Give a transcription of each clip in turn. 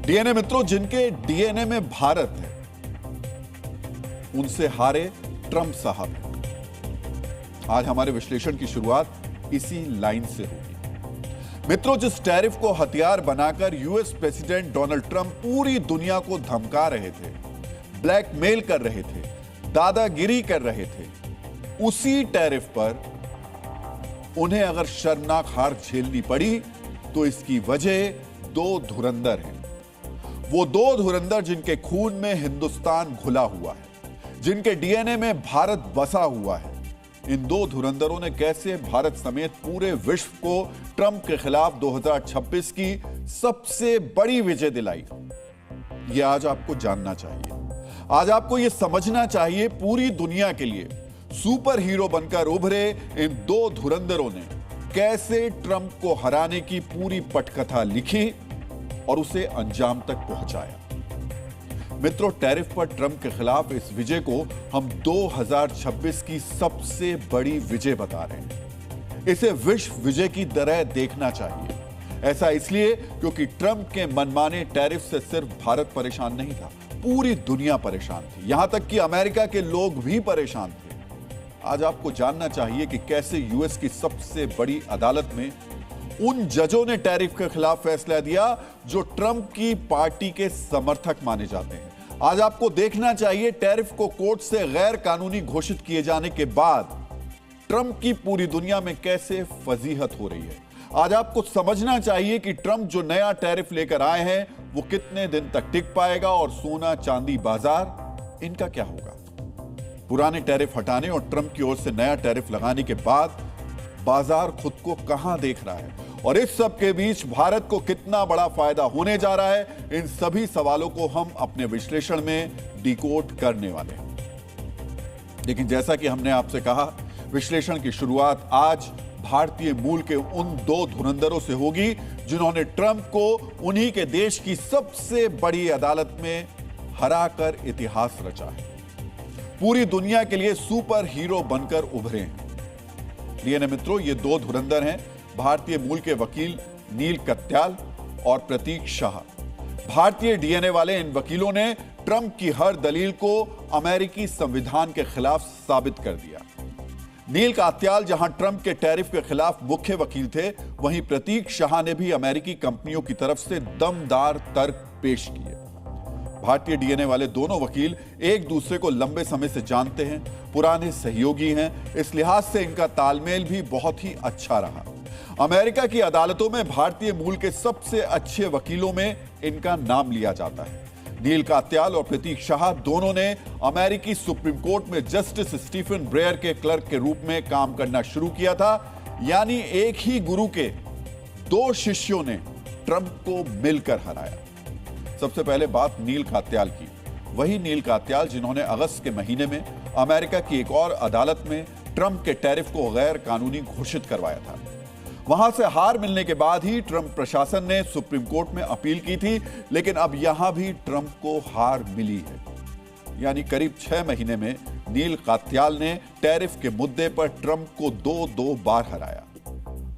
DNA मित्रों, जिनके DNA में भारत है उनसे हारे ट्रंप साहब। आज हमारे विश्लेषण की शुरुआत इसी लाइन से होगी। मित्रों, जिस टैरिफ को हथियार बनाकर यूएस प्रेसिडेंट डोनाल्ड ट्रंप पूरी दुनिया को धमका रहे थे, ब्लैकमेल कर रहे थे, दादागिरी कर रहे थे, उसी टैरिफ पर उन्हें अगर शर्मनाक हार झेलनी पड़ी तो इसकी वजह दो धुरंधर हैं। वो दो धुरंधर जिनके खून में हिंदुस्तान घुला हुआ है, जिनके डीएनए में भारत बसा हुआ है। इन दो धुरंधरों ने कैसे भारत समेत पूरे विश्व को ट्रंप के खिलाफ 2026 की सबसे बड़ी विजय दिलाई, ये आज आपको जानना चाहिए। आज आपको ये समझना चाहिए, पूरी दुनिया के लिए सुपर हीरो बनकर उभरे इन दो धुरंधरों ने कैसे ट्रंप को हराने की पूरी पटकथा लिखी और उसे अंजाम तक पहुंचाया। मित्रों, टैरिफ पर ट्रंप के खिलाफ इस विजय को हम 2026 की सबसे बड़ी विजय बता रहे हैं। इसे विश्व विजय की तरह देखना चाहिए। ऐसा इसलिए क्योंकि ट्रंप के मनमाने टैरिफ से सिर्फ भारत परेशान नहीं था, पूरी दुनिया परेशान थी। यहां तक कि अमेरिका के लोग भी परेशान थे। आज आपको जानना चाहिए कि कैसे यूएस की सबसे बड़ी अदालत में उन जजों ने टैरिफ के खिलाफ फैसला दिया जो ट्रंप की पार्टी के समर्थक माने जाते हैं। आज आपको देखना चाहिए टैरिफ को कोर्ट से गैर कानूनी घोषित किए जाने के बाद ट्रंप की पूरी दुनिया में कैसे फजीहत हो रही है। आज आपको समझना चाहिए कि ट्रंप जो नया टैरिफ लेकर आए हैं वो कितने दिन तक टिक पाएगा और सोना चांदी बाजार इनका क्या होगा। पुराने टैरिफ हटाने और ट्रंप की ओर से नया टैरिफ लगाने के बाद बाजार खुद को कहां देख रहा है और इस सब के बीच भारत को कितना बड़ा फायदा होने जा रहा है, इन सभी सवालों को हम अपने विश्लेषण में डिकोड करने वाले हैं। लेकिन जैसा कि हमने आपसे कहा, विश्लेषण की शुरुआत आज भारतीय मूल के उन दो धुरंधरों से होगी जिन्होंने ट्रंप को उन्हीं के देश की सबसे बड़ी अदालत में हराकर इतिहास रचा है, पूरी दुनिया के लिए सुपर हीरो बनकर उभरे हैं। डीएनए मित्रों, ये दो धुरंधर हैं भारतीय मूल के वकील नील कत्याल और प्रतीक शाह। भारतीय डीएनए वाले इन वकीलों ने ट्रंप की हर दलील को अमेरिकी संविधान के खिलाफ साबित कर दिया। नील कत्याल जहां ट्रंप के टैरिफ के खिलाफ मुख्य वकील थे, वहीं प्रतीक शाह ने भी अमेरिकी कंपनियों की तरफ से दमदार तर्क पेश किए। भारतीय डीएनए वाले दोनों वकील एक दूसरे को लंबे समय से जानते हैं, पुराने सहयोगी हैं। इस लिहाज से इनका तालमेल भी बहुत ही अच्छा रहा। अमेरिका की अदालतों में भारतीय मूल के सबसे अच्छे वकीलों में इनका नाम लिया जाता है। नील कत्याल और प्रतीक शाह दोनों ने अमेरिकी सुप्रीम कोर्ट में जस्टिस स्टीफन ब्रेयर के क्लर्क के रूप में काम करना शुरू किया था। यानी एक ही गुरु के दो शिष्यों ने ट्रंप को मिलकर हराया। सबसे पहले बात नील कत्याल की। वही नील कत्याल जिन्होंने अगस्त के महीने में अमेरिका की एक और अदालत में ट्रंप के टैरिफ को गैर कानूनी घोषित करवाया था। वहां से हार मिलने के बाद ही ट्रंप प्रशासन ने सुप्रीम कोर्ट में अपील की थी, लेकिन अब यहां भी ट्रंप को हार मिली है। यानी करीब 6 महीने में नील कत्याल ने टैरिफ के मुद्दे पर ट्रंप को दो बार हराया।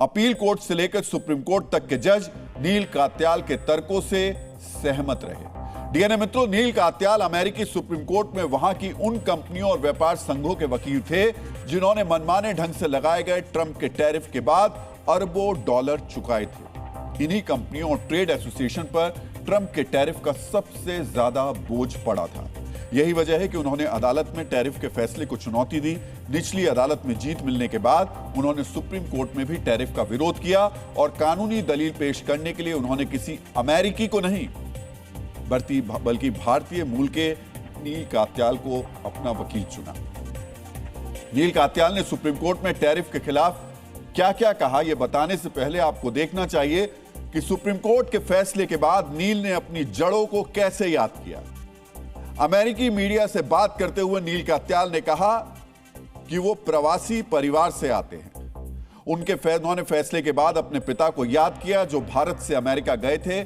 अपील कोर्ट से लेकर सुप्रीम कोर्ट तक के जज नील कत्याल के तर्कों से सहमत रहे। डीएनए मित्रों, नील कत्याल अमेरिकी सुप्रीम कोर्ट में वहां की उन कंपनियों और व्यापार संघों के वकील थे जिन्होंने मनमाने ढंग से लगाए गए ट्रंप के टैरिफ के बाद अरबों डॉलर चुकाए थे। इन्हीं कंपनियों और ट्रेड एसोसिएशन पर ट्रंप के टैरिफ का सबसे ज्यादा बोझ पड़ा था। यही वजह है कि उन्होंने अदालत में टैरिफ के फैसले को चुनौती दी। निचली अदालत में जीत मिलने के बाद उन्होंने सुप्रीम कोर्ट में भी टैरिफ का विरोध किया और कानूनी दलील पेश करने के लिए उन्होंने किसी अमेरिकी को नहीं बल्कि भारतीय मूल के नील कत्याल को अपना वकील चुना। नील कत्याल ने सुप्रीम कोर्ट में टैरिफ के खिलाफ क्या क्या कहा, यह बताने से पहले आपको देखना चाहिए कि सुप्रीम कोर्ट के फैसले के बाद नील ने अपनी जड़ों को कैसे याद किया। अमेरिकी मीडिया से बात करते हुए नील कत्याल ने कहा कि वो प्रवासी परिवार से आते हैं। उन्होंने फैसले के बाद अपने पिता को याद किया जो भारत से अमेरिका गए थे।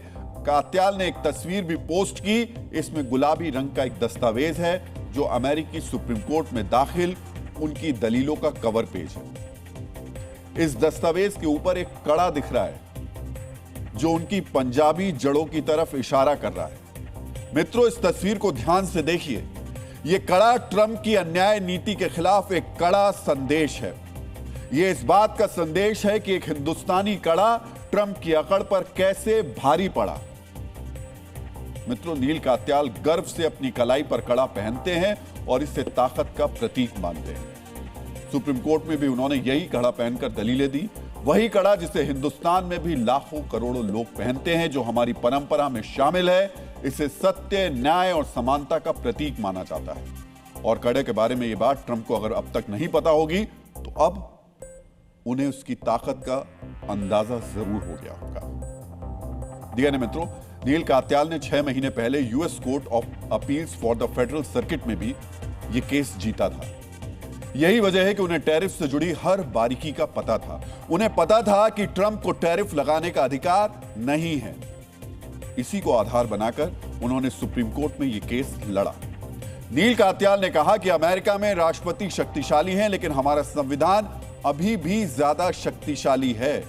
कत्याल ने एक तस्वीर भी पोस्ट की। इसमें गुलाबी रंग का एक दस्तावेज है जो अमेरिकी सुप्रीम कोर्ट में दाखिल उनकी दलीलों का कवर पेज है। इस दस्तावेज के ऊपर एक कड़ा दिख रहा है जो उनकी पंजाबी जड़ों की तरफ इशारा कर रहा है। मित्रों, इस तस्वीर को ध्यान से देखिए। यह कड़ा ट्रंप की अन्याय नीति के खिलाफ एक कड़ा संदेश है। यह इस बात का संदेश है कि एक हिंदुस्तानी कड़ा ट्रंप की अकड़ पर कैसे भारी पड़ा। मित्रों, नील कात्याल गर्व से अपनी कलाई पर कड़ा पहनते हैं और इसे ताकत का प्रतीक मानते हैं। सुप्रीम कोर्ट में भी उन्होंने यही कड़ा पहनकर दलीलें दी, वही कड़ा जिसे हिंदुस्तान में भी लाखों करोड़ों लोग पहनते हैं, जो हमारी परंपरा में शामिल है। इसे सत्य, न्याय और समानता का प्रतीक माना जाता है। और कड़े के बारे में यह बात ट्रंप को अगर अब तक नहीं पता होगी तो अब उन्हें उसकी ताकत का अंदाजा जरूर हो गया होगा। डीएनए मित्रों, नील कात्याल ने 6 महीने पहले US court of appeals for the federal circuit में भी यह केस जीता था। यही वजह है कि उन्हें टैरिफ से जुड़ी हर बारीकी का पता था। उन्हें पता था कि ट्रंप को टैरिफ लगाने का अधिकार नहीं है। इसी को आधार बनाकर उन्होंने सुप्रीम कोर्ट में यह केस लड़ा। नील कात्याल ने कहा कि अमेरिका में राष्ट्रपति शक्तिशाली हैं, लेकिन हमारा संविधान अभी भी ज्यादा शक्तिशाली है।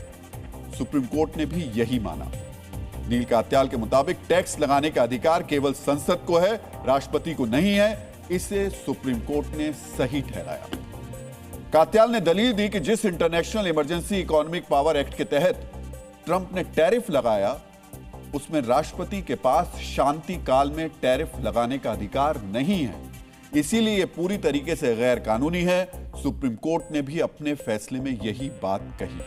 सुप्रीम कोर्ट ने भी यही माना। नील कात्याल के मुताबिक टैक्स लगाने का अधिकार केवल संसद को है, राष्ट्रपति को नहीं है। इसे सुप्रीम कोर्ट ने सही ठहराया। कात्याल ने दलील दी कि जिस international emergency economic power act के तहत ट्रंप ने टैरिफ लगाया, उसमें राष्ट्रपति के पास शांति काल में टैरिफ लगाने का अधिकार नहीं है। इसीलिए यह पूरी तरीके से गैर कानूनी है। सुप्रीम कोर्ट ने भी अपने फैसले में यही बात कही।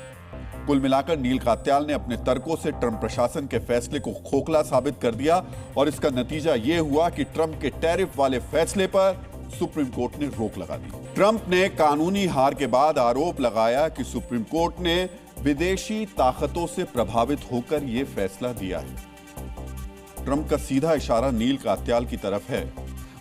कुल मिलाकर नील कात्याल ने अपने तर्कों से ट्रंप प्रशासन के फैसले को खोखला साबित कर दिया और इसका नतीजा यह हुआ कि ट्रंप के टैरिफ वाले फैसले पर सुप्रीम कोर्ट ने रोक लगा दी। ट्रंप ने कानूनी हार के बाद आरोप लगाया कि सुप्रीम कोर्ट ने विदेशी ताकतों से प्रभावित होकर यह फैसला दिया है। ट्रंप का सीधा इशारा नील कात्याल की तरफ है।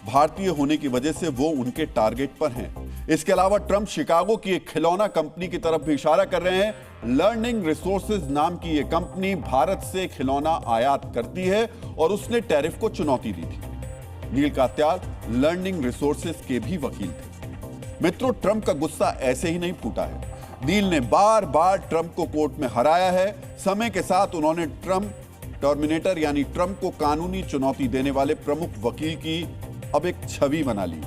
भारतीय होने की वजह से वो उनके टारगेट पर हैं। इसके अलावा ट्रंप शिकागो की एक खिलौना कंपनी की तरफ भी इशारा कर रहे हैं। लर्निंग रिसोर्सेज नाम की यह कंपनी भारत से खिलौना आयात करती है और उसने टैरिफ को चुनौती दी थी। नील कात्याल लर्निंग रिसोर्सेज के भी वकील थे। मित्रों, ट्रंप का गुस्सा ऐसे ही नहीं फूटा है। नील ने बार बार ट्रंप को कोर्ट में हराया है। समय के साथ उन्होंने ट्रंप टर्मिनेटर यानी ट्रंप को कानूनी चुनौती देने वाले प्रमुख वकील की अब एक छवि बना ली।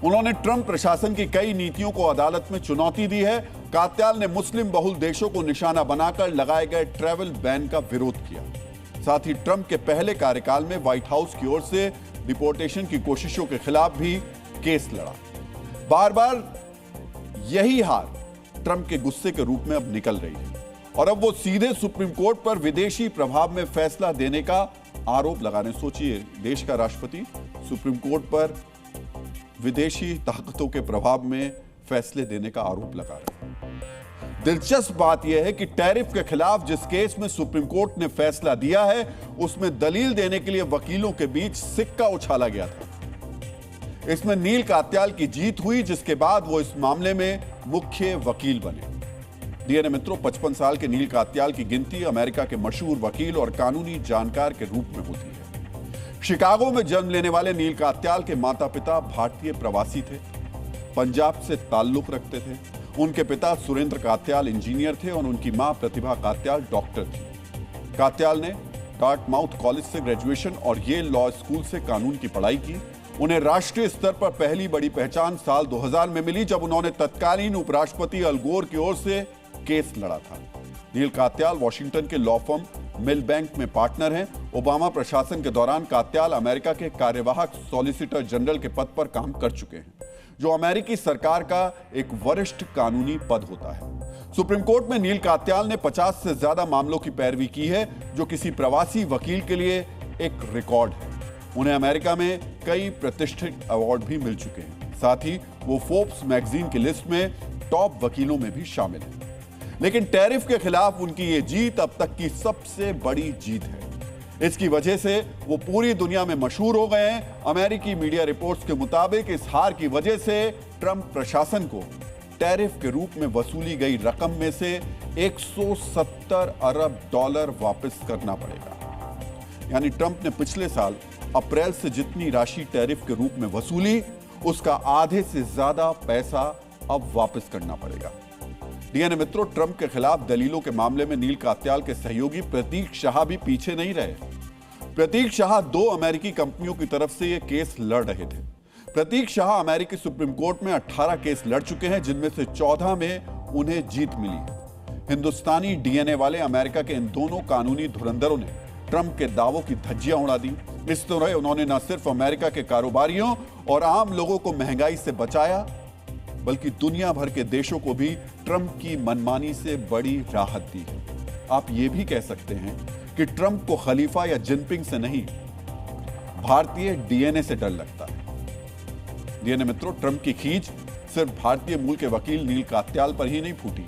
उन्होंने ट्रंप प्रशासन की कई नीतियों को अदालत में चुनौती दी है। कात्याल ने मुस्लिम बहुल देशों को निशाना बनाकर लगाए गए ट्रैवल बैन का विरोध किया। साथ ही ट्रंप के पहले कार्यकाल में व्हाइट हाउस की ओर से डिपोर्टेशन की कोशिशों के खिलाफ भी केस लड़ा। बार बार यही हार ट्रंप के गुस्से के रूप में अब निकल रही है और अब वो सीधे सुप्रीम कोर्ट पर विदेशी प्रभाव में फैसला देने का आरोप लगाने। सोचिए, देश का राष्ट्रपति सुप्रीम कोर्ट पर विदेशी ताकतों के प्रभाव में फैसले देने का आरोप लगा रहे हैं। दिलचस्प बात यह है कि टैरिफ के खिलाफ जिस केस में सुप्रीम कोर्ट ने फैसला दिया है, उसमें दलील देने के लिए वकीलों के बीच सिक्का उछाला गया था। इसमें नील कात्याल की जीत हुई, जिसके बाद वो इस मामले में मुख्य वकील बने। डीएनए मित्रों, 55 साल के नील कात्याल की गिनती अमेरिका के मशहूर वकील और कानूनी जानकार के रूप में होती है। शिकागो में जन्म लेने वाले नील कात्याल के माता पिता भारतीय प्रवासी थे, पंजाब से ताल्लुक रखते थे। उनके पिता सुरेंद्र कात्याल इंजीनियर थे और उनकी मां प्रतिभा कात्याल डॉक्टर थी। कात्याल ने डार्टमाउथ कॉलेज से ग्रेजुएशन और येल लॉ स्कूल से कानून की पढ़ाई की। उन्हें राष्ट्रीय स्तर पर पहली बड़ी पहचान साल 2000 में मिली, जब उन्होंने तत्कालीन उपराष्ट्रपति अल गोर की ओर से केस लड़ा था। नील कात्याल वॉशिंगटन के लॉ फर्म मिलबैंक में पार्टनर हैं। ओबामा प्रशासन के दौरान कात्याल अमेरिका के कार्यवाहक सॉलिसिटर जनरल के पद पर काम कर चुके हैं, जो अमेरिकी सरकार का एक वरिष्ठ कानूनी पद होता है। सुप्रीम कोर्ट में नील कात्याल ने 50 से ज्यादा मामलों की पैरवी की है, जो किसी प्रवासी वकील के लिए एक रिकॉर्ड है। उन्हें अमेरिका में कई प्रतिष्ठित अवार्ड भी मिल चुके हैं। साथ ही वो फोर्ब्स मैगजीन की लिस्ट में टॉप वकीलों में भी शामिल है। लेकिन टैरिफ के खिलाफ उनकी ये जीत अब तक की सबसे बड़ी जीत है। इसकी वजह से वो पूरी दुनिया में मशहूर हो गए हैं। अमेरिकी मीडिया रिपोर्ट्स के मुताबिक इस हार की वजह से ट्रंप प्रशासन को टैरिफ के रूप में वसूली गई रकम में से 170 अरब डॉलर वापस करना पड़ेगा। यानी ट्रंप ने पिछले साल अप्रैल से जितनी राशि टैरिफ के रूप में वसूली, उसका आधे से ज्यादा पैसा अब वापस करना पड़ेगा। डीएनए मित्रों, ट्रंप के खिलाफ दलीलों के मामले में नील कात्याल के सहयोगी प्रतीक शाह भी पीछे नहीं रहे। प्रतीक शाह 2 अमेरिकी कंपनियों की तरफ से यह केस लड़ रहे थे। प्रतीक शाह अमेरिकी सुप्रीम कोर्ट में 18 केस लड़ चुके हैं, जिनमें से 14 में उन्हें जीत मिली। हिंदुस्तानी डीएनए वाले अमेरिका के इन दोनों कानूनी धुरंधरों ने ट्रंप के दावों की धज्जियां उड़ा दी। इस तरह उन्होंने न सिर्फ अमेरिका के कारोबारियों और आम लोगों को महंगाई से बचाया, बल्कि दुनिया भर के देशों को भी ट्रंप की मनमानी से बड़ी राहत दी है। आप ये भी कह सकते हैं कि ट्रंप को खलीफा या जिनपिंग से नहीं, भारतीय डीएनए से डर लगता है। डीएनए मित्रों, ट्रंप की खींच सिर्फ भारतीय मूल के वकील नील कात्याल पर ही नहीं फूटी,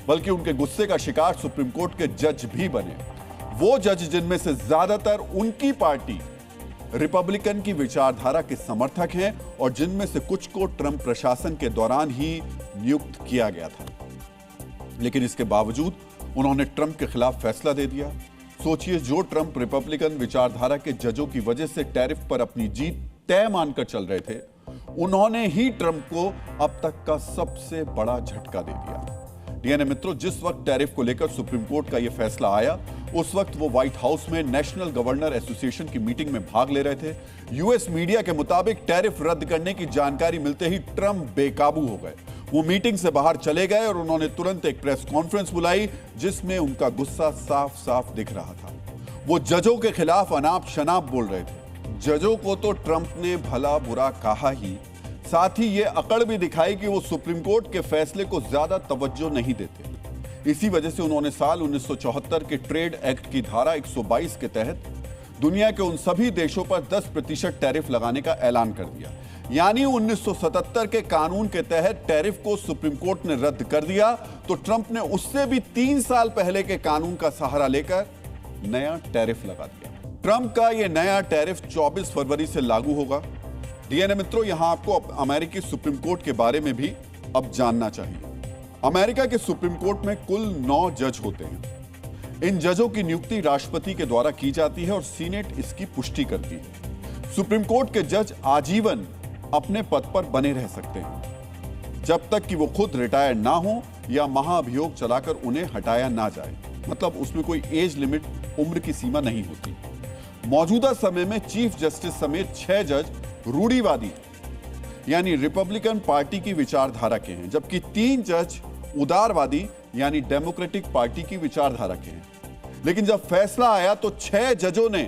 बल्कि उनके गुस्से का शिकार सुप्रीम कोर्ट के जज भी बने। वो जज जिनमें से ज्यादातर उनकी पार्टी रिपब्लिकन की विचारधारा के समर्थक हैं और जिनमें से कुछ को ट्रंप प्रशासन के दौरान ही नियुक्त किया गया था। लेकिन इसके बावजूद उन्होंने ट्रंप के खिलाफ फैसला दे दिया। सोचिए, जो ट्रंप रिपब्लिकन विचारधारा के जजों की वजह से टैरिफ पर अपनी जीत तय मानकर चल रहे थे, उन्होंने ही ट्रंप को अब तक का सबसे बड़ा झटका दे दिया। डीएनए मित्रों, जिस वक्त टैरिफ को लेकर सुप्रीम कोर्ट का यह फैसला आया, उस वक्त वो व्हाइट हाउस में नेशनल गवर्नर एसोसिएशन की मीटिंग में भाग ले रहे थे। यूएस मीडिया के मुताबिक टैरिफ रद्द करने की जानकारी मिलते ही ट्रंप बेकाबू हो गए। वो मीटिंग से बाहर चले गए और उन्होंने तुरंत एक प्रेस कॉन्फ्रेंस बुलाई, जिसमें उनका गुस्सा साफ साफ दिख रहा था। वो जजों के खिलाफ अनाप शनाप बोल रहे थे। जजों को तो ट्रंप ने भला बुरा कहा ही, साथ ही ये अकड़ भी दिखाई कि वो सुप्रीम कोर्ट के फैसले को ज्यादा तवज्जो नहीं देते। इसी वजह से उन्होंने साल 1974 के ट्रेड एक्ट की धारा 122 के तहत दुनिया के उन सभी देशों पर 10% टैरिफ लगाने का ऐलान कर दिया। यानी 1977 के कानून के तहत टैरिफ को सुप्रीम कोर्ट ने रद्द कर दिया, तो ट्रंप ने उससे भी 3 साल पहले के कानून का सहारा लेकर नया टैरिफ लगा दिया। ट्रंप का यह नया टैरिफ 24 फरवरी से लागू होगा। डीएनए मित्रों, यहां आपको अमेरिकी सुप्रीम कोर्ट के बारे में भी अब जानना चाहिए। अमेरिका के सुप्रीम कोर्ट में कुल 9 जज होते हैं। इन जजों की नियुक्ति राष्ट्रपति के द्वारा की जाती है और सीनेट इसकी पुष्टि करती है। सुप्रीम कोर्ट के जज आजीवन अपने पद पर बने रह सकते हैं, जब तक कि वो खुद रिटायर ना हो या महाअभियोग चलाकर उन्हें हटाया ना जाए। मतलब उसमें कोई एज लिमिट, उम्र की सीमा नहीं होती। मौजूदा समय में चीफ जस्टिस समेत 6 जज रूढ़िवादी यानी रिपब्लिकन पार्टी की विचारधारा के हैं, जबकि 3 जज उदारवादी यानी डेमोक्रेटिक पार्टी की विचारधारा के हैं। लेकिन जब फैसला आया तो 6 जजों ने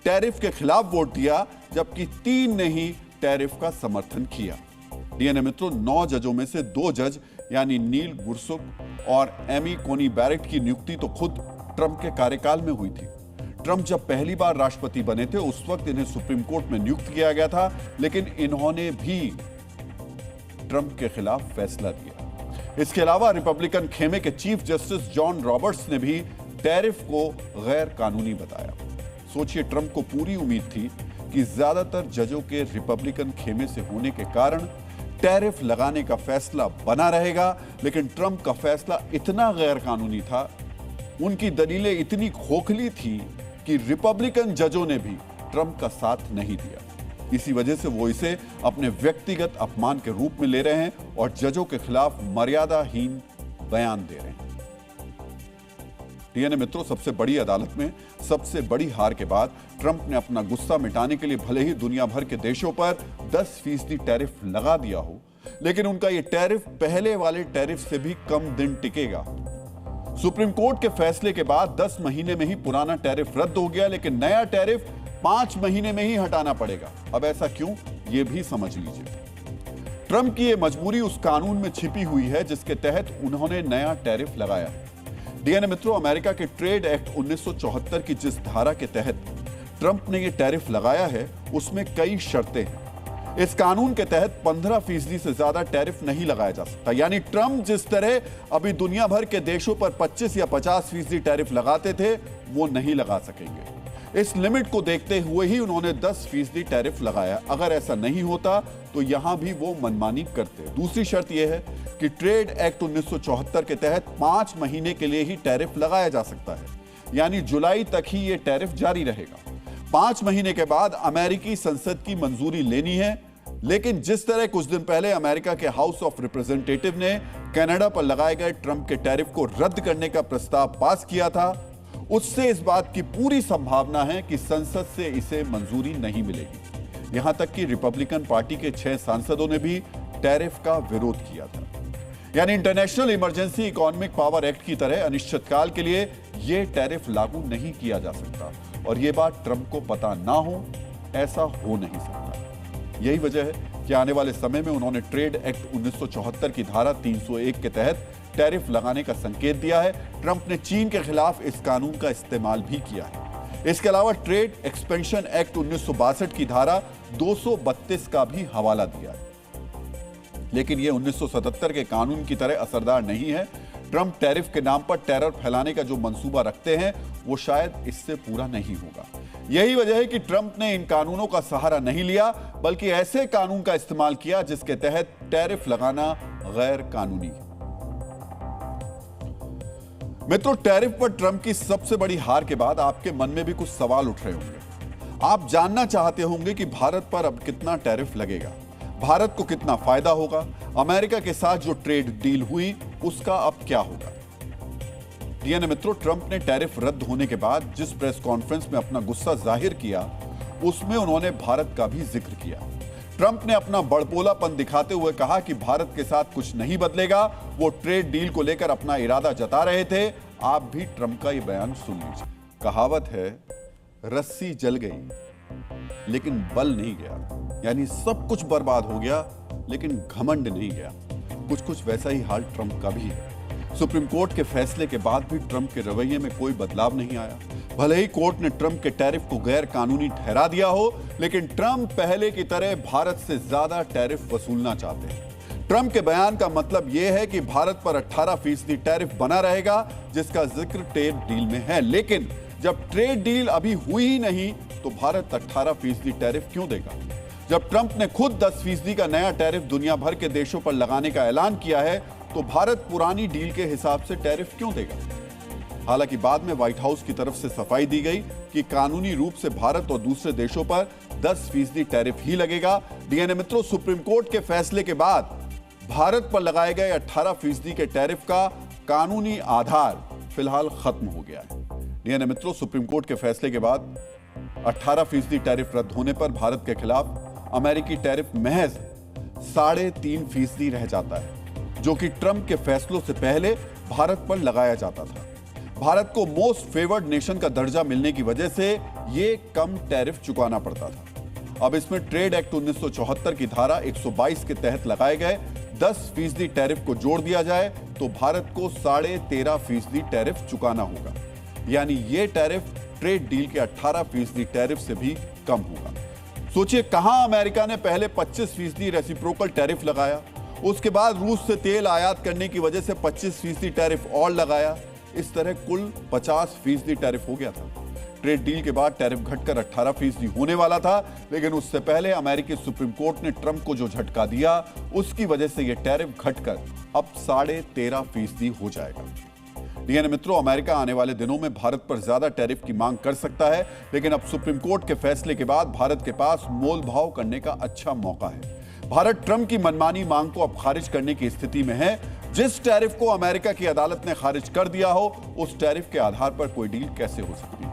टैरिफ के खिलाफ वोट दिया, जबकि 3 ने ही टैरिफ का समर्थन किया। डीएनए मित्रों, 9 जजों में से 2 जज यानी नील गुरसुक और एमी कोनी बैरेट की नियुक्ति तो खुद ट्रंप के कार्यकाल में हुई थी। ट्रंप जब पहली बार राष्ट्रपति बने थे, उस वक्त इन्हें सुप्रीम कोर्ट में नियुक्त किया गया था, लेकिन इन्होंने भी ट्रंप के खिलाफ फैसला दिया। इसके अलावा रिपब्लिकन खेमे के चीफ जस्टिस जॉन रॉबर्ट्स ने भी टैरिफ को गैर कानूनी बताया। सोचिए, ट्रंप को पूरी उम्मीद थी कि ज्यादातर जजों के रिपब्लिकन खेमे से होने के कारण टैरिफ लगाने का फैसला बना रहेगा, लेकिन ट्रंप का फैसला इतना गैर कानूनी था, उनकी दलीलें इतनी खोखली थी कि रिपब्लिकन जजों ने भी ट्रंप का साथ नहीं दिया। इसी वजह से वो इसे अपने व्यक्तिगत अपमान के रूप में ले रहे हैं और जजों के खिलाफ मर्यादाहीन बयान दे रहे हैं। डीएनए मित्रों, सबसे बड़ी अदालत में सबसे बड़ी हार के बाद ट्रंप ने अपना गुस्सा मिटाने के लिए भले ही दुनिया भर के देशों पर 10% टैरिफ लगा दिया हो, लेकिन उनका यह टैरिफ पहले वाले टैरिफ से भी कम दिन टिकेगा। सुप्रीम कोर्ट के फैसले के बाद 10 महीने में ही पुराना टैरिफ रद्द हो गया, लेकिन नया टैरिफ 5 महीने में ही हटाना पड़ेगा। अब ऐसा क्यों, यह भी समझ लीजिए। ट्रंप की यह मजबूरी उस कानून में छिपी हुई है जिसके तहत उन्होंने नया टैरिफ लगाया है। डीएनए मित्रों, अमेरिका के ट्रेड एक्ट 1974 की जिस धारा के तहत ट्रंप ने यह टैरिफ लगाया है, उसमें कई शर्तें हैं। इस कानून के तहत 15% से ज्यादा टैरिफ नहीं लगाया जा सकता। यानी ट्रंप जिस तरह अभी दुनिया भर के देशों पर 25 या 50% टैरिफ लगाते थे, वो नहीं लगा सकेंगे। इस लिमिट को देखते हुए ही उन्होंने 10% टैरिफ लगाया। अगर ऐसा नहीं होता तो यहां भी वो मनमानी करते। दूसरी शर्त यह है कि ट्रेड एक्ट 1974 के तहत 5 महीने के लिए ही टैरिफ लगाया जा सकता है, यानी जुलाई तक ही यह टैरिफ जारी रहेगा। 5 महीने के बाद अमेरिकी संसद की मंजूरी लेनी है, लेकिन जिस तरह कुछ दिन पहले अमेरिका के हाउस ऑफ रिप्रेजेंटेटिव ने कनाडा पर लगाए गए ट्रंप के टैरिफ को रद्द करने का प्रस्ताव पास किया था, उससे इस बात की पूरी संभावना है कि संसद से इसे मंजूरी नहीं मिलेगी। यहां तक कि रिपब्लिकन पार्टी के 6 सांसदों ने भी टैरिफ का विरोध किया था। यानी international emergency economic power act की तरह अनिश्चितकाल के लिए यह टैरिफ लागू नहीं किया जा सकता, और यह बात ट्रंप को पता ना हो, ऐसा हो नहीं सकता। यही वजह है कि आने वाले समय में उन्होंने ट्रेड एक्ट 1974 की धारा 301 के तहत टैरिफ लगाने का संकेत दिया है। ट्रंप ने चीन के खिलाफ इस कानून का इस्तेमाल भी किया है। इसके अलावा ट्रेड एक्सपेंशन एक्ट 1962 की धारा 232 का भी हवाला दिया है, लेकिन यह 1977 के कानून की तरह असरदार नहीं है। ट्रंप टैरिफ के नाम पर टेरर फैलाने का जो मंसूबा रखते हैं, वो शायद इससे पूरा नहीं होगा। यही वजह है कि ट्रंप ने इन कानूनों का सहारा नहीं लिया, बल्कि ऐसे कानून का इस्तेमाल किया जिसके तहत टैरिफ लगाना गैर कानूनी है। मित्रों, टैरिफ पर ट्रंप की सबसे बड़ी हार के बाद आपके मन में भी कुछ सवाल उठ रहे होंगे। आप जानना चाहते होंगे कि भारत पर अब कितना टैरिफ लगेगा, भारत को कितना फायदा होगा, अमेरिका के साथ जो ट्रेड डील हुई उसका अब क्या होगा। मित्रों, ट्रंप ने टैरिफ रद्द होने के बाद जिस प्रेस कॉन्फ्रेंस में अपना गुस्सा जाहिर किया, उसमें उन्होंने भारत का भी जिक्र किया। ट्रंप ने अपना बड़पोलापन दिखाते हुए कहा कि भारत के साथ कुछ नहीं बदलेगा। वो ट्रेड डील को लेकर अपना इरादा जता रहे थे। आप भी ट्रंप का ये बयान सुन लीजिए। कहावत है, रस्सी जल गई लेकिन बल नहीं गया, यानी सब कुछ बर्बाद हो गया लेकिन घमंड नहीं गया। कुछ वैसा ही हाल ट्रंप का भी है। सुप्रीम कोर्ट के फैसले के बाद भी ट्रंप के रवैये में कोई बदलाव नहीं आया। भले ही कोर्ट ने ट्रंप के टैरिफ को गैर कानूनी ठहरा दिया हो, लेकिन ट्रंप पहले की तरह भारत से ज्यादा टैरिफ वसूलना चाहते हैं। ट्रंप के बयान का मतलब यह है कि भारत पर 18% टैरिफ बना रहेगा, जिसका जिक्र ट्रेड डील में है। लेकिन जब ट्रेड डील अभी हुई ही नहीं, तो भारत 18% टैरिफ क्यों देगा? जब ट्रंप ने खुद 10% का नया टैरिफ दुनिया भर के देशों पर लगाने का ऐलान किया है, तो भारत पुरानी डील के हिसाब से टैरिफ क्यों देगा? हालांकि बाद में व्हाइट हाउस की तरफ से सफाई दी गई कि कानूनी रूप से भारत और दूसरे देशों पर 10% टैरिफ ही लगेगा। मित्रों, सुप्रीम कोर्ट के फैसले के बाद भारत पर लगाए गए 18% के टैरिफ का कानूनी आधार फिलहाल खत्म हो गया है। मित्रों, सुप्रीम कोर्ट के फैसले के बाद 18% टैरिफ रद्द होने पर भारत के खिलाफ अमेरिकी टैरिफ महज 3.5% रह जाता है, जो कि ट्रंप के फैसलों से पहले भारत पर लगाया जाता था। भारत को मोस्ट फेवर्ड नेशन का दर्जा मिलने की वजह से यह कम टैरिफ चुकाना पड़ता था। अब इसमें ट्रेड एक्ट 1974 की धारा 122 के तहत लगाए गए 10% टैरिफ को जोड़ दिया जाए तो भारत को 13.5% टैरिफ चुकाना होगा। यानी यह टैरिफ ट्रेड डील के 18% टैरिफ से भी कम होगा। सोचिए, कहां अमेरिका ने पहले 25% रेसिप्रोकल टैरिफ लगाया, उसके बाद रूस से तेल आयात करने की वजह से 25% टैरिफ और लगाया। इस तरह कुल 50% टैरिफ हो गया था। ट्रेड डील के बाद टैरिफ घटकर 18% होने वाला था, लेकिन उससे पहले अमेरिकी सुप्रीम कोर्ट ने ट्रंप को जो झटका दिया, उसकी वजह से यह टैरिफ घटकर अब 13.5% हो जाएगा। मित्रों, अमेरिका आने वाले दिनों में भारत पर ज्यादा टैरिफ की मांग कर सकता है, लेकिन अब सुप्रीम कोर्ट के फैसले के बाद भारत के पास मोल भाव करने का अच्छा मौका है। भारत ट्रंप की मनमानी मांग को अब खारिज करने की स्थिति में है। जिस टैरिफ को अमेरिका की अदालत ने खारिज कर दिया हो, उस टैरिफ के आधार पर कोई डील कैसे हो सकती है?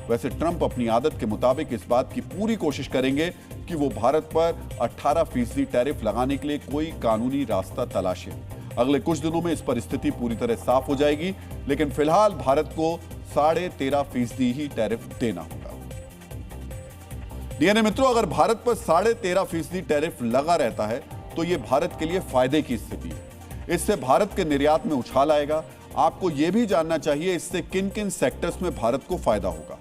वैसे ट्रंप अपनी आदत के मुताबिक इस बात की पूरी कोशिश करेंगे कि वो भारत पर 18% टैरिफ लगाने के लिए कोई कानूनी रास्ता तलाशे। अगले कुछ दिनों में इस पर स्थिति पूरी तरह साफ हो जाएगी, लेकिन फिलहाल भारत को 13.5% ही टैरिफ देना होगा। मित्रों, अगर भारत पर 13.5% टैरिफ लगा रहता है, तो यह भारत के लिए फायदे की स्थिति है। इससे भारत के निर्यात में उछाल आएगा। आपको यह भी जानना चाहिए इससे किन किन सेक्टर्स में भारत को फायदा होगा।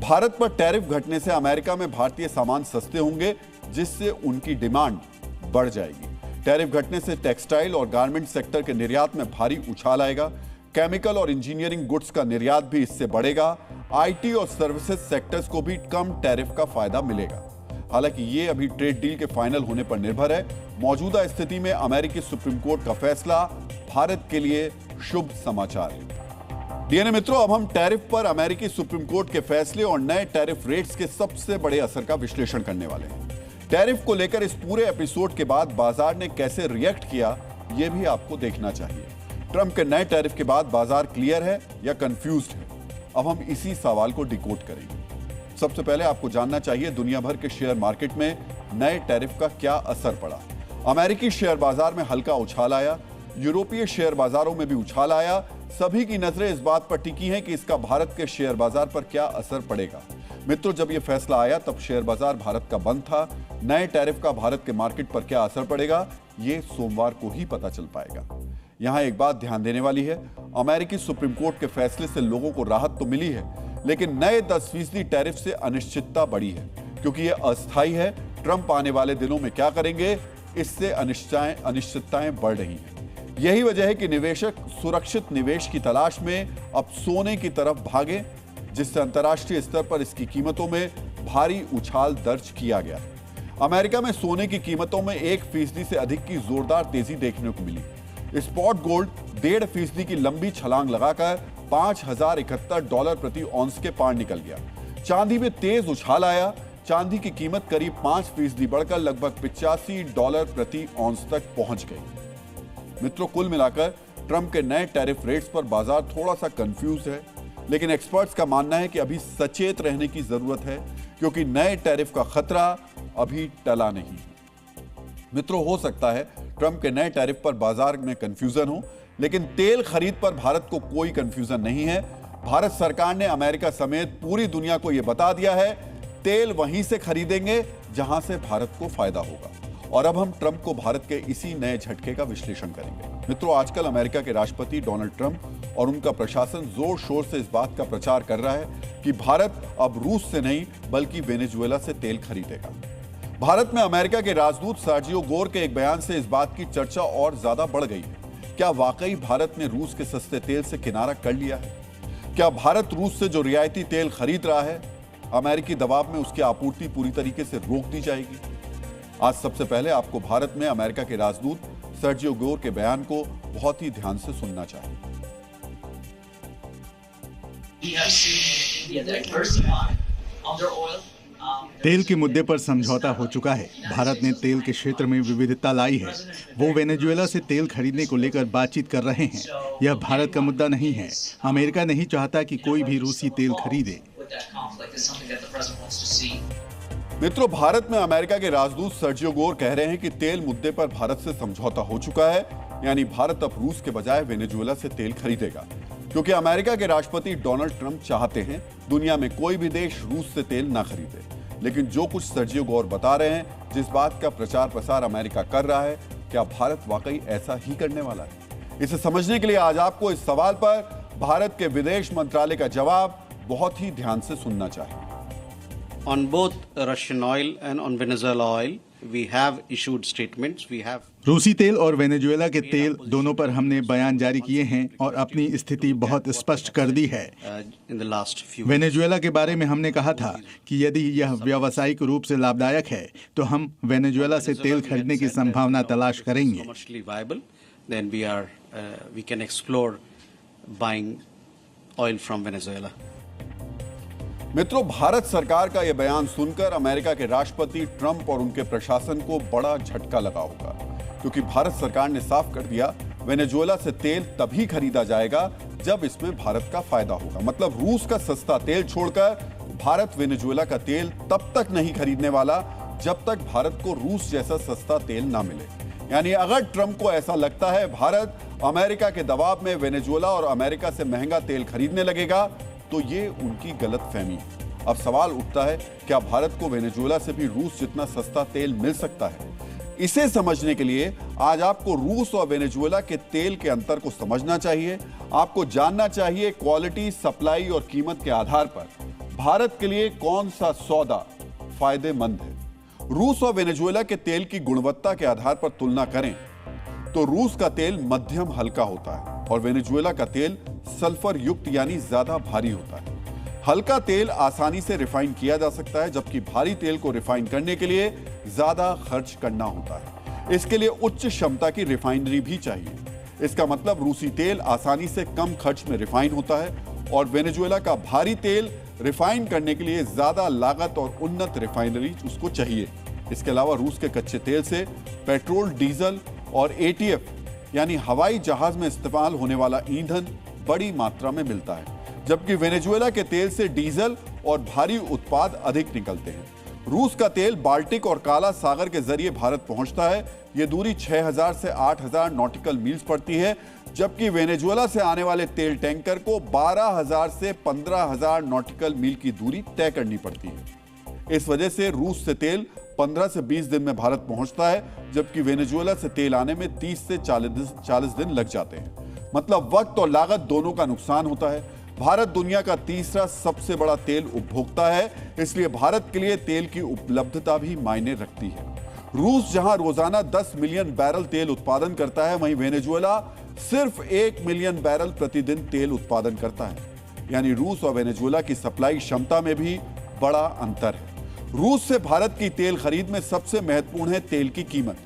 भारत पर टैरिफ घटने से अमेरिका में भारतीय सामान सस्ते होंगे, जिससे उनकी डिमांड बढ़ जाएगी। टैरिफ घटने से टेक्सटाइल और गारमेंट सेक्टर के निर्यात में भारी उछाल आएगा। केमिकल और इंजीनियरिंग गुड्स का निर्यात भी इससे बढ़ेगा। आईटी और सर्विसेज सेक्टर्स को भी कम टैरिफ का फायदा मिलेगा। हालांकि ये अभी ट्रेड डील के फाइनल होने पर निर्भर है। मौजूदा स्थिति में अमेरिकी सुप्रीम कोर्ट का फैसला भारत के लिए शुभ समाचार है। मित्रों, अब हम टैरिफ पर अमेरिकी सुप्रीम कोर्ट के फैसले और नए टैरिफ रेट्स के सबसे बड़े असर का विश्लेषण करने वाले हैं। टैरिफ को लेकर इस पूरे एपिसोड के बाद बाजार ने कैसे रिएक्ट किया, यह भी आपको देखना चाहिए। ट्रंप के नए टैरिफ के बाद बाजार क्लियर है या कंफ्यूज्ड है? अब हम इसी सवाल को डिकोड करेंगे। सबसे पहले आपको जानना चाहिए दुनिया भर के शेयर मार्केट में नए टैरिफ का क्या असर पड़ा। अमेरिकी शेयर बाजार में हल्का उछाल आया, यूरोपीय शेयर बाजारों में भी उछाल आया। सभी की नजरें इस बात पर टिकी हैं कि इसका भारत के शेयर बाजार पर क्या असर पड़ेगा। मित्रों, जब यह फैसला आया तब शेयर बाजार भारत का बंद था। नए टैरिफ का भारत के मार्केट पर क्या असर पड़ेगा, यह सोमवार को ही पता चल पाएगा। यहां एक बात ध्यान देने वाली है, अमेरिकी सुप्रीम कोर्ट के फैसले से लोगों को राहत तो मिली है, लेकिन नए 10% टैरिफ से अनिश्चितता बढ़ी है, क्योंकि यह अस्थायी है। ट्रंप आने वाले दिनों में क्या करेंगे, इससे अनिश्चितताएं बढ़ रही हैं। यही वजह है कि निवेशक सुरक्षित निवेश की तलाश में अब सोने की तरफ भागे, जिससे अंतर्राष्ट्रीय स्तर पर इसकी कीमतों में भारी उछाल दर्ज किया गया। अमेरिका में सोने की कीमतों में 1% से अधिक की जोरदार तेजी देखने को मिली। स्पॉट गोल्ड 1.5% की लंबी छलांग लगाकर $5,071 प्रति औंस के पार निकल गया। चांदी में तेज उछाल आया, चांदी की कीमत करीब 5% बढ़कर लगभग $85 प्रति औंस तक पहुंच गई। मित्रों, कुल मिलाकर ट्रंप के नए टैरिफ रेट्स पर बाजार थोड़ा सा कंफ्यूज है, लेकिन एक्सपर्ट्स का मानना है कि अभी सचेत रहने की जरूरत है, क्योंकि नए टैरिफ का खतरा अभी टला नहीं। मित्रों, हो सकता है ट्रंप के नए टैरिफ पर बाजार में कंफ्यूजन हो, लेकिन तेल खरीद पर भारत को कोई कंफ्यूजन नहीं है। भारत सरकार ने अमेरिका समेत पूरी दुनिया को यह बता दिया है, तेल वहीं से खरीदेंगे जहां से भारत को फायदा होगा। और अब हम ट्रंप को भारत के इसी नए झटके का विश्लेषण करेंगे। मित्रों, आजकल अमेरिका के राष्ट्रपति डोनाल्ड ट्रंप और उनका प्रशासन जोर शोर से इस बात का प्रचार कर रहा है कि भारत अब रूस से नहीं बल्कि वेनेजुएला से तेल खरीदेगा। भारत में अमेरिका के राजदूत सर्जियो गोर के एक बयान से इस बात की चर्चा और ज्यादा बढ़ गई है। क्या वाकई भारत ने रूस के सस्ते तेल से किनारा कर लिया है? क्या भारत रूस से जो रियायती तेल खरीद रहा है, अमेरिकी दबाव में उसकी आपूर्ति पूरी तरीके से रोक दी जाएगी? आज सबसे पहले आपको भारत में अमेरिका के राजदूत सर्जियो गोर के बयान को बहुत ही ध्यान से सुनना चाहिए। तेल के मुद्दे पर समझौता हो चुका है। भारत ने तेल के क्षेत्र में विविधता लाई है। वो वेनेजुएला से तेल खरीदने को लेकर बातचीत कर रहे हैं। यह भारत का मुद्दा नहीं है। अमेरिका नहीं चाहता कि कोई भी रूसी तेल खरीदे। मित्रों, भारत में अमेरिका के राजदूत सर्जियो गोर कह रहे हैं कि तेल मुद्दे पर भारत से समझौता हो चुका है, यानी भारत अब रूस के बजाय वेनेजुएला से तेल खरीदेगा, क्योंकि अमेरिका के राष्ट्रपति डोनाल्ड ट्रंप चाहते हैं दुनिया में कोई भी देश रूस से तेल ना खरीदे। लेकिन जो कुछ सर्जियो गोर बता रहे हैं, जिस बात का प्रचार प्रसार अमेरिका कर रहा है, क्या भारत वाकई ऐसा ही करने वाला है? इसे समझने के लिए आज आपको इस सवाल पर भारत के विदेश मंत्रालय का जवाब बहुत ही ध्यान से सुनना चाहिए। On both Russian oil and on Venezuela oil, we have issued statements. We have रूसी तेल और वेनेजुएला के तेल दोनों पर हमने बयान जारी किए हैं और अपनी स्थिति बहुत स्पष्ट कर दी है। in the last few Venezuela के बारे में हमने कहा था कि यदि यह व्यावसायिक रूप से लाभदायक है तो हम वेनेजुएला से तेल खरीदने की संभावना तलाश करेंगे। commercially viable, then we can explore buying oil from Venezuela. मित्रों, भारत सरकार का यह बयान सुनकर अमेरिका के राष्ट्रपति ट्रंप और उनके प्रशासन को बड़ा झटका लगा होगा, क्योंकि भारत सरकार ने साफ कर दिया वेनेजुएला से तेल तभी खरीदा जाएगा जब इसमें भारत का फायदा होगा। मतलब रूस का सस्ता तेल छोड़कर भारत वेनेजुएला का तेल तब तक नहीं खरीदने वाला जब तक भारत को रूस जैसा सस्ता तेल ना मिले। यानी अगर ट्रंप को ऐसा लगता है भारत अमेरिका के दबाव में वेनेजुएला और अमेरिका से महंगा तेल खरीदने लगेगा, तो ये उनकी गलतफहमी है। अब सवाल उठता है, क्या भारत को वेनेजुएला से भी रूस जितना सस्ता तेल मिल सकता है? इसे समझने के लिए आज आपको रूस और वेनेजुएला के तेल के अंतर को समझना चाहिए। आपको जानना चाहिए क्वालिटी, सप्लाई और कीमत के आधार पर भारत के लिए कौन सा सौदा फायदेमंद है। रूस और वेनेजुएला के तेल की गुणवत्ता के आधार पर तुलना करें तो रूस का तेल मध्यम हल्का होता है और वेनेजुएला का तेल सल्फर युक्त यानी ज्यादा भारी होता है। हल्का तेल आसानी से रिफाइन किया जा सकता है, जबकि भारी तेल को रिफाइन करने के लिए ज्यादा खर्च करना होता है। इसके लिए उच्च क्षमता की रिफाइनरी भी चाहिए। इसका मतलब रूसी तेल आसानी से कम खर्च में रिफाइन होता है और वेनेजुएला का भारी तेल रिफाइन करने के लिए ज्यादा लागत और उन्नत रिफाइनरी उसको चाहिए। इसके अलावा रूस के कच्चे तेल से पेट्रोल, डीजल और एटीएफ यानी हवाई जहाज में इस्तेमाल होने वाला ईंधन बड़ी मात्रा में मिलता है, जबकि वेनेजुएला के तेल से डीजल और भारी उत्पाद अधिक निकलते हैं। रूस का तेल बाल्टिक और काला सागर के जरिए भारत पहुंचता है। यह दूरी 6000 से 8000 नॉटिकल मील्स पड़ती है, जबकि वेनेजुएला से आने वाले तेल टैंकर को 12000 से 15000 नॉटिकल मील की दूरी तय करनी पड़ती है। इस वजह से रूस से तेल 15 से 20 दिन में भारत पहुंचता है, जबकि वेनेजुएला से तेल आने में 30 से 40 दिन लग जाते हैं। मतलब वक्त और लागत दोनों का नुकसान होता है। भारत दुनिया का तीसरा सबसे बड़ा तेल उपभोक्ता है, इसलिए भारत के लिए तेल की उपलब्धता भी मायने रखती है। रूस जहां रोजाना 10 मिलियन बैरल तेल उत्पादन करता है, वहीं वेनेजुएला सिर्फ 1 मिलियन बैरल प्रतिदिन तेल उत्पादन करता है। यानी रूस और वेनेजुएला की सप्लाई क्षमता में भी बड़ा अंतर है। रूस से भारत की तेल खरीद में सबसे महत्वपूर्ण है तेल की कीमत।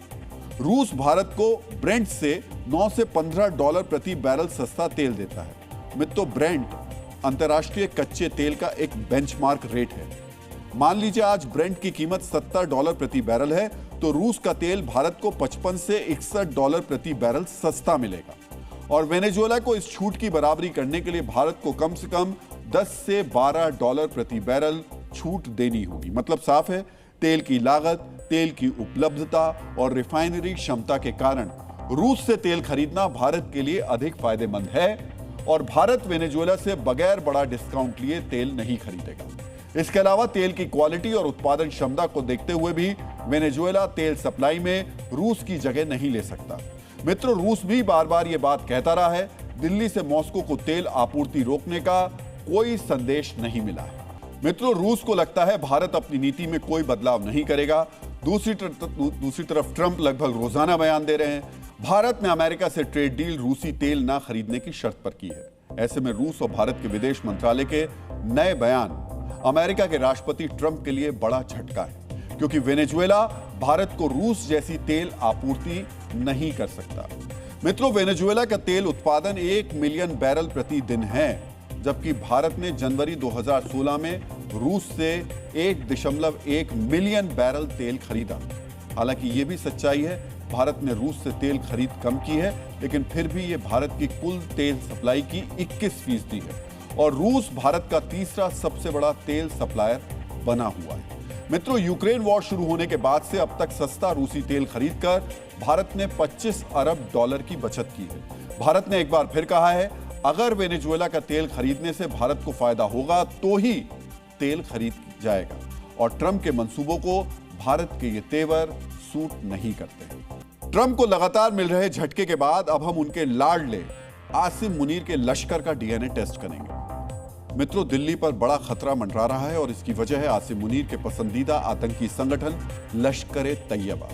रूस भारत को ब्रेंट से 9 से 15 डॉलर प्रति बैरल सस्ता तेल देता है। मित्रों, ब्रेंट अंतर्राष्ट्रीय कच्चे तेल का एक बेंचमार्क रेट है। मान लीजिए आज ब्रेंट की कीमत 70 डॉलर प्रति बैरल है, तो रूस का तेल भारत को 55 से 61 डॉलर प्रति बैरल सस्ता मिलेगा। और वेनेजुएला को इस छूट की बराबरी करने के लिए भारत को कम से कम 10 से 12 डॉलर प्रति बैरल छूट देनी होगी। मतलब साफ है, तेल की लागत, तेल की उपलब्धता और रिफाइनरी क्षमता के कारण रूस से तेल खरीदना भारत के लिए अधिक फायदेमंद है और भारत वेनेजुएला से बगैर बड़ा डिस्काउंट लिए तेल नहीं खरीदेगा। इसके अलावा तेल की क्वालिटी और उत्पादन क्षमता को देखते हुए भी वेनेजुएला तेल सप्लाई में रूस की जगह नहीं ले सकता। मित्रों, रूस भी बार बार ये बात कहता रहा है, दिल्ली से मॉस्को को तेल आपूर्ति रोकने का कोई संदेश नहीं मिला है। मित्रों, रूस को लगता है भारत अपनी नीति में कोई बदलाव नहीं करेगा। दूसरी तरफ ट्रंप लगभग रोजाना बयान दे रहे हैं। भारत ने अमेरिका से ट्रेड डील रूसी तेल ना खरीदने की शर्त पर की है। ऐसे में रूस और भारत के विदेश मंत्रालय के नए बयान अमेरिका के राष्ट्रपति ट्रंप के लिए बड़ा झटका है, क्योंकि वेनेजुएला भारत को रूस जैसी तेल आपूर्ति नहीं कर सकता। मित्रों, वेनेजुएला का तेल उत्पादन 1 मिलियन बैरल प्रति दिन है, जबकि भारत ने जनवरी 2016 में रूस से 1.1 मिलियन बैरल तेल खरीदा। हालांकि यह भी सच्चाई है, भारत ने रूस से तेल खरीद कम की है, लेकिन फिर भी यह भारत की कुल तेल सप्लाई की 21% है और रूस भारत का तीसरा सबसे बड़ा तेल सप्लायर बना हुआ है। मित्रों, यूक्रेन वॉर शुरू होने के बाद से अब तक सस्ता रूसी तेल खरीदकर भारत ने 25 अरब डॉलर की बचत की है। भारत ने एक बार फिर कहा है, अगर वेनेजुएला का तेल खरीदने से भारत को फायदा होगा तो ही तेल खरीद जाएगा और ट्रंप के मंसूबों को भारत के ये तेवर सूट नहीं करते। ट्रंप को लगातार मिल रहे झटके के बाद अब हम उनके लाडले आसिम मुनीर के लश्कर का डीएनए टेस्ट करेंगे। मित्रों, दिल्ली पर बड़ा खतरा मंडरा रहा है और इसकी वजह है आसिम मुनीर के पसंदीदा आतंकी संगठन लश्कर-ए-तैयबा।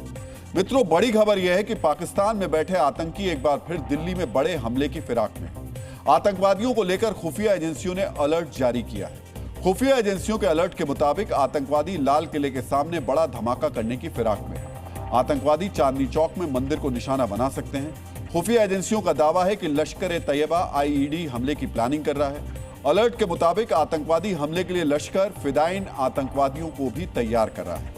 मित्रों, बड़ी खबर यह है कि पाकिस्तान में बैठे आतंकी एक बार फिर दिल्ली में बड़े हमले की फिराक में। आतंकवादियों को लेकर खुफिया एजेंसियों ने अलर्ट जारी किया है। खुफिया एजेंसियों के अलर्ट के मुताबिक आतंकवादी लाल किले के सामने बड़ा धमाका करने की फिराक में है। आतंकवादी चांदनी चौक में मंदिर को निशाना बना सकते हैं। खुफिया एजेंसियों का दावा है कि लश्कर-ए-तैयबा आईईडी हमले की प्लानिंग कर रहा है। अलर्ट के मुताबिक आतंकवादी हमले के लिए लश्कर फिदाइन आतंकवादियों को भी तैयार कर रहा है।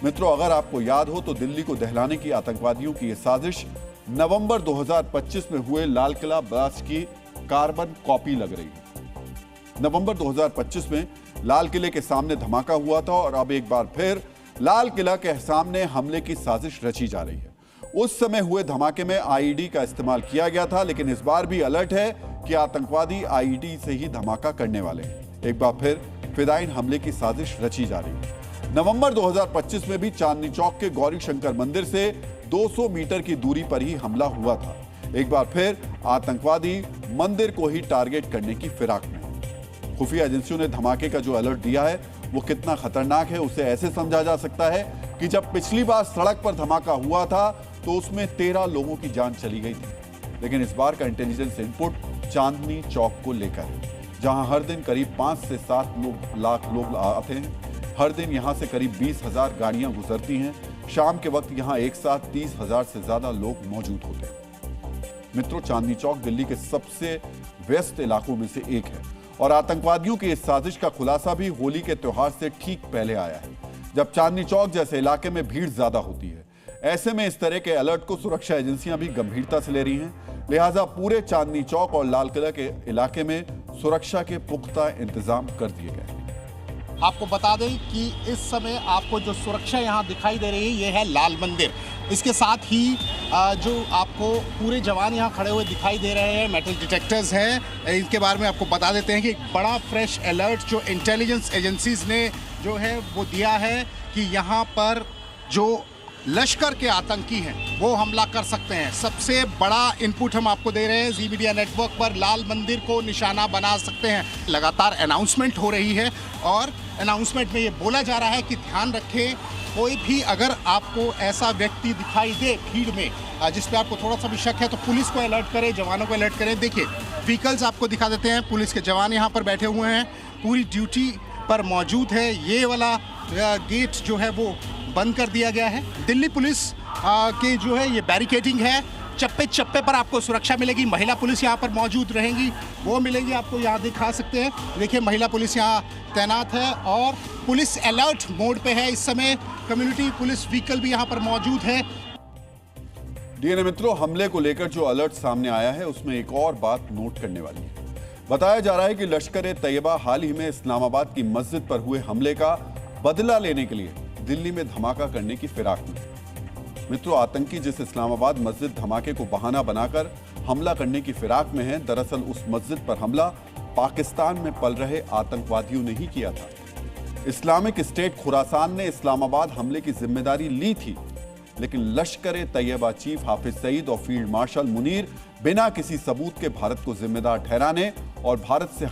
मित्रों, अगर आपको याद हो तो दिल्ली को दहलाने की आतंकवादियों की यह साजिश नवंबर 2025 में हुए लाल किला ब्लास्ट की कार्बन कॉपी लग रही है। नवंबर 2025 में लाल किले के सामने धमाका हुआ था और अब एक बार फिर लाल किला के सामने हमले की साजिश रची जा रही है। उस समय हुए धमाके में आईईडी का इस्तेमाल किया गया था, लेकिन इस बार भी अलर्ट है कि आतंकवादी आईईडी से ही धमाका करने वाले हैं। एक बार फिर फिदाइन हमले की साजिश रची जा रही है। नवंबर 2025 में भी चांदनी चौक के गौरी शंकर मंदिर से 200 मीटर की दूरी पर ही हमला हुआ था। एक बार फिर आतंकवादी मंदिर को ही टारगेट करने की फिराक में। खुफिया एजेंसियों ने धमाके का जो अलर्ट दिया है वो कितना खतरनाक है उसे ऐसे समझा जा सकता है कि जब पिछली बार सड़क पर धमाका हुआ था तो उसमें 13 लोगों की जान चली गई थी, लेकिन इस बार का इंटेलिजेंस इनपुट चांदनी चौक को लेकर है, जहां हर दिन करीब 5 से 7 लाख लोग आते हैं। हर दिन यहां से करीब 20,000 गाड़ियां गुजरती हैं। शाम के वक्त यहां एक साथ 30,000 से ज्यादा लोग मौजूद होते हैं। मित्रों, चांदनी चौक दिल्ली के सबसे व्यस्त इलाकों में से एक है और आतंकवादियों की इस साजिश का खुलासा भी होली के त्योहार से ठीक पहले आया है। जब चांदनी चौक जैसे इलाके में भीड़ ज्यादा होती है। ऐसे में इस तरह के अलर्ट को सुरक्षा एजेंसियां भी गंभीरता से ले रही हैं। लिहाजा पूरे चांदनी चौक और लाल किला के इलाके में सुरक्षा के पुख्ता इंतजाम कर दिए गए हैं। आपको बता दें कि इस समय आपको जो सुरक्षा यहाँ दिखाई दे रही है ये है लाल मंदिर। इसके साथ ही जो आपको पूरे जवान यहाँ खड़े हुए दिखाई दे रहे हैं, मेटल डिटेक्टर्स हैं। इनके बारे में आपको बता देते हैं कि एक बड़ा फ्रेश अलर्ट जो इंटेलिजेंस एजेंसीज ने जो है वो दिया है कि यहाँ पर जो लश्कर के आतंकी हैं वो हमला कर सकते हैं। सबसे बड़ा इनपुट हम आपको दे रहे हैं, जी मीडिया नेटवर्क पर लाल मंदिर को निशाना बना सकते हैं। लगातार अनाउंसमेंट हो रही है और अनाउंसमेंट में ये बोला जा रहा है कि ध्यान रखें, कोई भी अगर आपको ऐसा व्यक्ति दिखाई दे भीड़ में जिस पे आपको थोड़ा सा भी शक है तो पुलिस को अलर्ट करें, जवानों को अलर्ट करें। देखिए व्हीकल्स आपको दिखा देते हैं, पुलिस के जवान यहाँ पर बैठे हुए हैं, पूरी ड्यूटी पर मौजूद है। ये वाला गेट जो है वो बंद कर दिया गया है। दिल्ली पुलिस के जो है ये बैरिकेडिंग है, चप्पे चप्पे पर आपको सुरक्षा मिलेगी। महिला पुलिस यहाँ पर मौजूद रहेंगी, वो मिलेंगी आपको, यहाँ दिखा सकते हैं। देखिए महिला पुलिस यहाँ तैनात है और पुलिस अलर्ट मोड पे है इस समय। कम्युनिटी पुलिस व्हीकल भी यहाँ पर मौजूद है। डीएनए मित्रों, हमले को लेकर जो अलर्ट सामने आया है उसमें एक और बात नोट करने वाली है। बताया जा रहा है कि लश्कर-ए-तैयबा हाल ही में इस्लामाबाद की मस्जिद पर हुए हमले का बदला लेने के लिए दिल्ली में धमाका करने की फिराक में। मित्रों, आतंकी जिस इस्लामाबाद मस्जिद धमाके को बहाना बनाकर हमला करने की फिराक में है, दरअसल उस मस्जिद पर हमला पाकिस्तान में पल रहे आतंकवादियों ने ही किया था। इस्लामिक स्टेट खुरासान ने इस्लामाबाद हमले की जिम्मेदारी ली थी, लेकिन लश्कर-ए-तैयबा चीफ हाफिज सईद और फील्ड मार्शल मुनीर बिना किसी सबूत के भारत को जिम्मेदार ठहराने और भारत से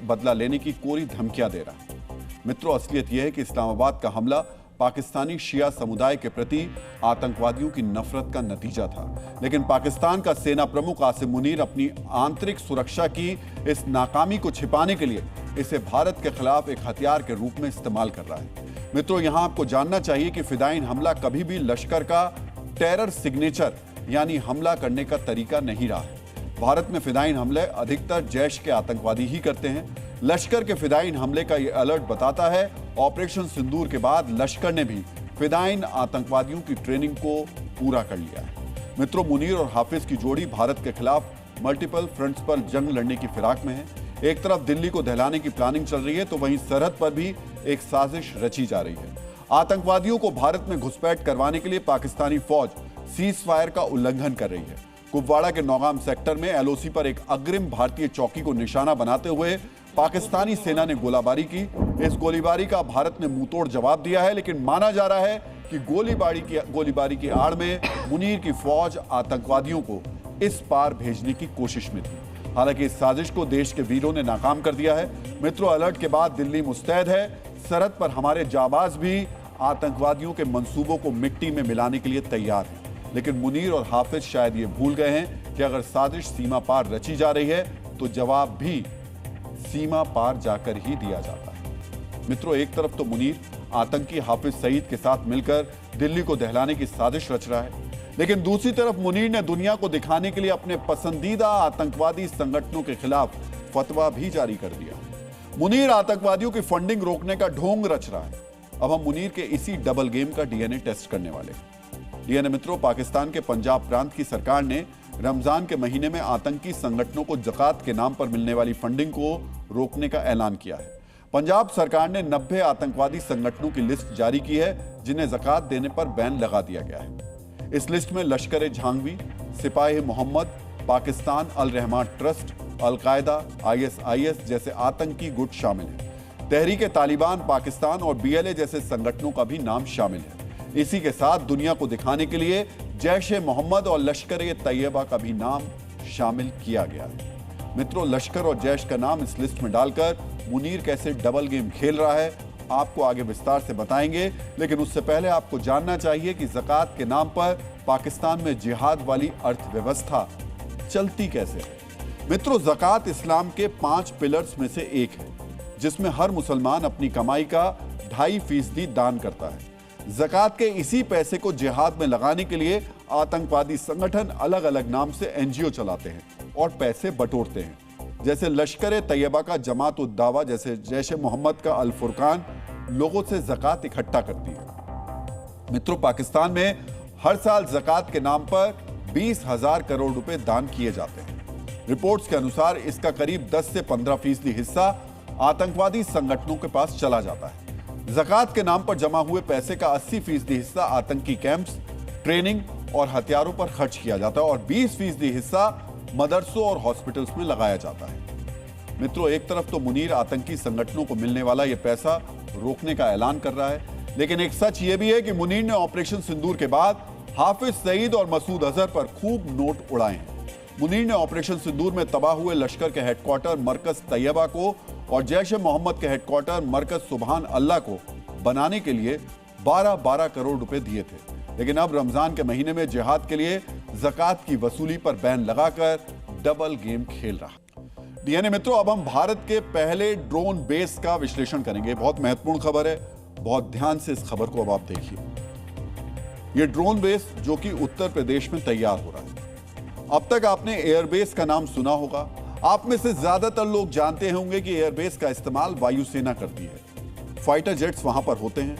बदला लेने की कोरी धमकियां दे रहा है। मित्रों, असलियत यह है कि इस्लामाबाद का हमला पाकिस्तानी शिया समुदाय के प्रति आतंकवादियों की नफरत का नतीजा था, लेकिन पाकिस्तान का सेना प्रमुख आसिम मुनीर अपनी आंतरिक सुरक्षा की इस नाकामी को छिपाने के लिए इसे भारत के खिलाफ एक हथियार के रूप में इस्तेमाल कर रहा है। मित्रों, यहां आपको जानना चाहिए कि फिदायीन हमला कभी भी लश्कर का टेरर सिग्नेचर यानी हमला करने का तरीका नहीं रहा है। भारत में फिदायीन हमले अधिकतर जैश के आतंकवादी ही करते हैं। लश्कर के फिदायीन हमले का यह अलर्ट बताता है ऑपरेशन सिंदूर के बाद लश्कर ने भी फिदायीन आतंकवादियों की ट्रेनिंग को पूरा कर लिया है। मित्रों, मुनीर और हाफिज की जोड़ी भारत के खिलाफ मल्टीपल फ्रंट्स पर जंग लड़ने की फिराक में है। एक तरफ दिल्ली को दहलाने की प्लानिंग चल रही है तो वहीं सरहद पर भी एक साजिश रची जा रही है। आतंकवादियों को भारत में घुसपैठ करवाने के लिए पाकिस्तानी फौज सीज फायर का उल्लंघन कर रही है। कुपवाड़ा के नौगाम सेक्टर में एलओसी पर एक अग्रिम भारतीय चौकी को निशाना बनाते हुए पाकिस्तानी सेना ने गोलाबारी की। इस गोलीबारी का भारत ने मुंहतोड़ जवाब दिया है, लेकिन माना जा रहा है कि गोलीबारी की आड़ में मुनीर की फौज आतंकवादियों को इस पार भेजने की कोशिश में थी। हालांकि इस साजिश को देश के वीरों ने नाकाम कर दिया है। मित्रों, अलर्ट के बाद दिल्ली मुस्तैद है। सरहद पर हमारे जाबाज भी आतंकवादियों के मंसूबों को मिट्टी में मिलाने के लिए तैयार हैं, लेकिन मुनीर और हाफिज शायद ये भूल गए हैं कि अगर साजिश सीमा पार रची जा रही है तो जवाब भी सीमा पार जाकर ही दिया जाता है। मित्रों, एक तरफ तो मुनीर आतंकी हाफिज सईद के साथ मिलकर दिल्ली को दहलाने की साजिश रच रहा है, लेकिन दूसरी तरफ मुनीर ने दुनिया को दिखाने के लिए अपने पसंदीदा आतंकवादी संगठनों के खिलाफ फतवा भी जारी कर दिया। मुनीर आतंकवादियों की फंडिंग रोकने का ढोंग रच रहा है। अब हम मुनीर के इसी डबल गेम का डीएनए टेस्ट करने वाले हैं। डीएनए मित्रों, पाकिस्तान के पंजाब प्रांत की सरकार ने रमजान के महीने में आतंकी संगठनों को ज़कात के नाम पर मिलने वाली फंडिंग को रोकने का ऐलान किया है। पंजाब सरकार ने 90 आतंकवादी संगठनों की लिस्ट जारी की है जिन्हें ज़कात देने पर बैन लगा दिया गया है। इस लिस्ट में लश्कर-ए-झांगवी, सिपाही-ए-मोहम्मद, पाकिस्तान अल रहमान ट्रस्ट, अल-कायदा, ISIS जैसे आतंकी गुट शामिल हैं। तहरीक-ए-तालिबान पाकिस्तान और BLA जैसे संगठनों का भी नाम शामिल है। इसी के साथ दुनिया को दिखाने के लिए जैश-ए-मोहम्मद और लश्कर-ए-तैयबा का भी नाम शामिल किया गया है। मित्रों, लश्कर और जैश का नाम इस लिस्ट में डालकर मुनीर कैसे डबल गेम खेल रहा है आपको आगे विस्तार से बताएंगे, लेकिन उससे पहले आपको जानना चाहिए कि ज़कात के नाम पर पाकिस्तान में जिहाद वाली अर्थव्यवस्था चलती कैसे है। मित्रों, ज़कात इस्लाम के 5 पिलर्स में से एक है, जिसमें हर मुसलमान अपनी कमाई का 2.5% दान करता है। ज़कात के इसी पैसे को जिहाद में लगाने के लिए आतंकवादी संगठन अलग अलग नाम से NGO चलाते हैं और पैसे बटोरते हैं, जैसे लश्कर-ए-तैयबा का जमात-उद-दावा, जैसे जैश-ए-मोहम्मद का अल-फुरकान, लोगों से ज़कात इकट्ठा करती है। मित्रों, पाकिस्तान में हर साल ज़कात के नाम पर 20,000 करोड़ रुपए दान किए जाते हैं। रिपोर्ट्स के अनुसार इसका करीब 10 से 15% हिस्सा आतंकवादी संगठनों के पास चला जाता है। ज़कात के नाम पर जमा हुए पैसे का 80% हिस्सा आतंकी कैंप्स, ट्रेनिंग और हथियारों पर खर्च किया जाता है और 20% हिस्सा मदरसों और हॉस्पिटल्स में लगाया जाता है। मित्रों, एक तरफ तो मुनीर आतंकी संगठनों को मिलने वाला यह पैसा रोकने का ऐलान कर रहा है, लेकिन एक सच यह भी है कि मुनीर ने ऑपरेशन सिंदूर के बाद हाफिज सईद और मसूद अजहर पर खूब नोट उड़ाए हैं। मुनीर ने ऑपरेशन सिंदूर में तबाह हुए लश्कर के हेडक्वार्टर मरकज तैयबा को और जैश ए मोहम्मद के हेडक्वार्टर मरकज सुबहान अल्लाह को बनाने के लिए 12-12 करोड़ रुपए दिए थे, लेकिन अब रमजान के महीने में जिहाद के लिए ज़कात की वसूली पर बैन लगाकर डबल गेम खेल रहा। डीएनए मित्रों, अब हम भारत के पहले ड्रोन बेस का विश्लेषण करेंगे। बहुत महत्वपूर्ण खबर है, बहुत ध्यान से इस खबर को अब आप देखिए। यह ड्रोन बेस जो कि उत्तर प्रदेश में तैयार हो रहा है। अब तक आपने एयरबेस का नाम सुना होगा। आप में से ज्यादातर लोग जानते होंगे कि एयरबेस का इस्तेमाल वायुसेना करती है। फाइटर जेट्स वहां पर होते हैं,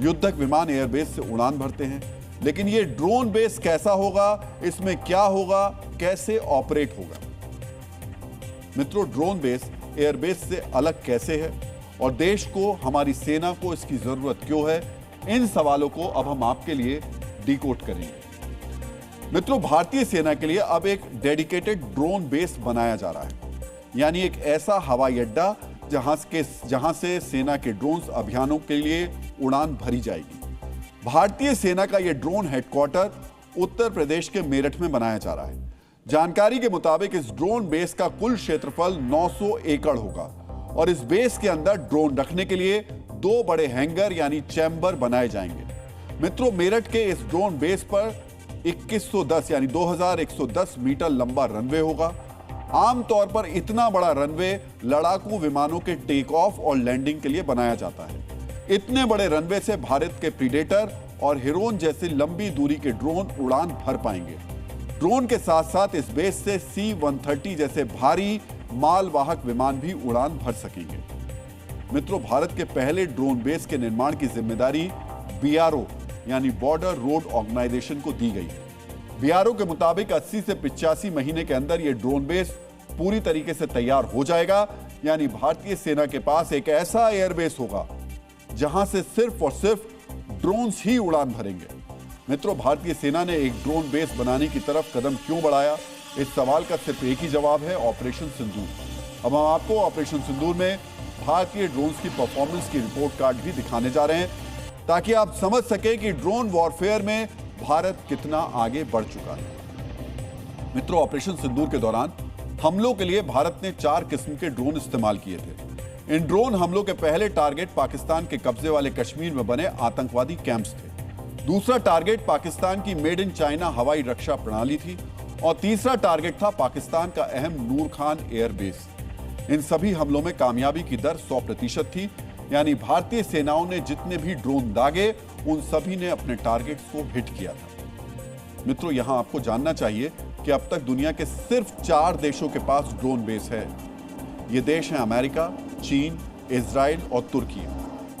युद्धक विमान एयरबेस से उड़ान भरते हैं, लेकिन यह ड्रोन बेस कैसा होगा, इसमें क्या होगा, कैसे ऑपरेट होगा? मित्रों, ड्रोन बेस एयरबेस से अलग कैसे है और देश को, हमारी सेना को इसकी जरूरत क्यों है, इन सवालों को अब हम आपके लिए डिकोड करेंगे। मित्रों, भारतीय सेना के लिए अब एक डेडिकेटेड ड्रोन बेस बनाया जा रहा है, यानी एक ऐसा हवाई अड्डा जहां से सेना के ड्रोन्स अभियानों के लिए उड़ान भरी जाएगी। भारतीय सेना का यह ड्रोन हेडक्वार्टर उत्तर प्रदेश के मेरठ में बनाया जा रहा है। जानकारी के मुताबिक इस ड्रोन बेस का कुल क्षेत्रफल 900 एकड़ होगा और इस बेस के अंदर ड्रोन रखने के लिए 2 बड़े हैंगर यानी चैम्बर बनाए जाएंगे। मित्रों, मेरठ के इस ड्रोन बेस पर 2110 यानी 2110 मीटर लंबा रनवे होगा। आमतौर पर इतना बड़ा रनवे लड़ाकू विमानों के टेक ऑफ और लैंडिंग के लिए बनाया जाता है। इतने बड़े रनवे से भारत के प्रीडेटर और हिरोन जैसी लंबी दूरी के ड्रोन उड़ान भर पाएंगे। ड्रोन के साथ साथ इस बेस से C-130 जैसे भारी मालवाहक विमान भी उड़ान भर सकेंगे। मित्रों, भारत के पहले ड्रोन बेस के निर्माण की जिम्मेदारी BRO यानी बॉर्डर रोड ऑर्गेनाइजेशन को दी गई है। BRO के मुताबिक 80 से 85 महीने के अंदर यह ड्रोन बेस पूरी तरीके से तैयार हो जाएगा, यानी भारतीय सेना के पास एक ऐसा एयरबेस होगा जहां से सिर्फ और सिर्फ ड्रोन्स ही उड़ान भरेंगे। मित्रों, भारतीय सेना ने एक ड्रोन बेस बनाने की तरफ कदम क्यों बढ़ाया? इस सवाल का सिर्फ एक ही जवाब है, ऑपरेशन सिंदूर। अब हम आपको ऑपरेशन सिंदूर में भारतीय ड्रोन्स की परफॉर्मेंस की रिपोर्ट कार्ड भी दिखाने जा रहे हैं, ताकि आप समझ सके कि ड्रोन वॉरफेयर में भारत कितना आगे बढ़ चुका है। मित्रों, ऑपरेशन सिंदूर के दौरान हमलों के लिए भारत ने 4 किस्म के ड्रोन इस्तेमाल किए थे। इन ड्रोन हमलों के पहले टारगेट पाकिस्तान के कब्जे वाले कश्मीर में बने आतंकवादी कैंप्स थे। दूसरा टारगेट पाकिस्तान की मेड इन चाइना हवाई रक्षा प्रणाली थी और तीसरा टारगेट था पाकिस्तान का अहम नूर खान एयरबेस। इन सभी हमलों में कामयाबी की दर 100% थी, यानी भारतीय सेनाओं ने जितने भी ड्रोन दागे उन सभी ने अपने टारगेट्स को हिट किया था। मित्रों, यहां आपको जानना चाहिए कि अब तक दुनिया के सिर्फ 4 देशों के पास ड्रोन बेस है। ये देश हैं अमेरिका, चीन, इजराइल और तुर्की।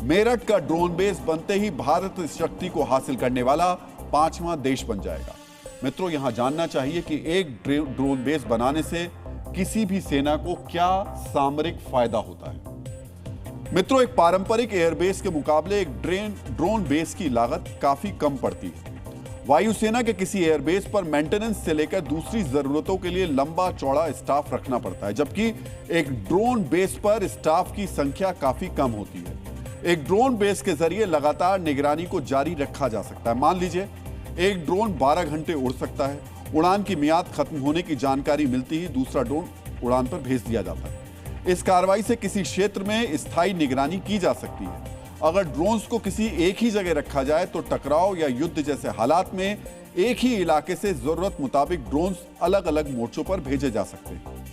मेरठ का ड्रोन बेस बनते ही भारत इस शक्ति को हासिल करने वाला 5वां देश बन जाएगा। मित्रों, यहां जानना चाहिए कि एक ड्रोन बेस बनाने से किसी भी सेना को क्या सामरिक फायदा होता है। मित्रों, एक पारंपरिक एयरबेस के मुकाबले एक ड्रोन बेस की लागत काफी कम पड़ती है। वायुसेना के किसी एयरबेस पर मेंटेनेंस से लेकर दूसरी जरूरतों के लिए लंबा चौड़ा स्टाफ रखना पड़ता है, जबकि एक ड्रोन बेस पर स्टाफ की संख्या काफी कम होती है। एक ड्रोन बेस के जरिए लगातार निगरानी को जारी रखा जा सकता है। मान लीजिए एक ड्रोन 12 घंटे उड़ सकता है। उड़ान की मियाद खत्म होने की जानकारी मिलती ही दूसरा ड्रोन उड़ान पर भेज दिया जाता है। इस कार्रवाई से किसी क्षेत्र में स्थायी निगरानी की जा सकती है। अगर ड्रोन्स को किसी एक ही जगह रखा जाए तो टकराव या युद्ध जैसे हालात में एक ही इलाके से जरूरत मुताबिक ड्रोन्स अलग अलग मोर्चों पर भेजे जा सकते हैं।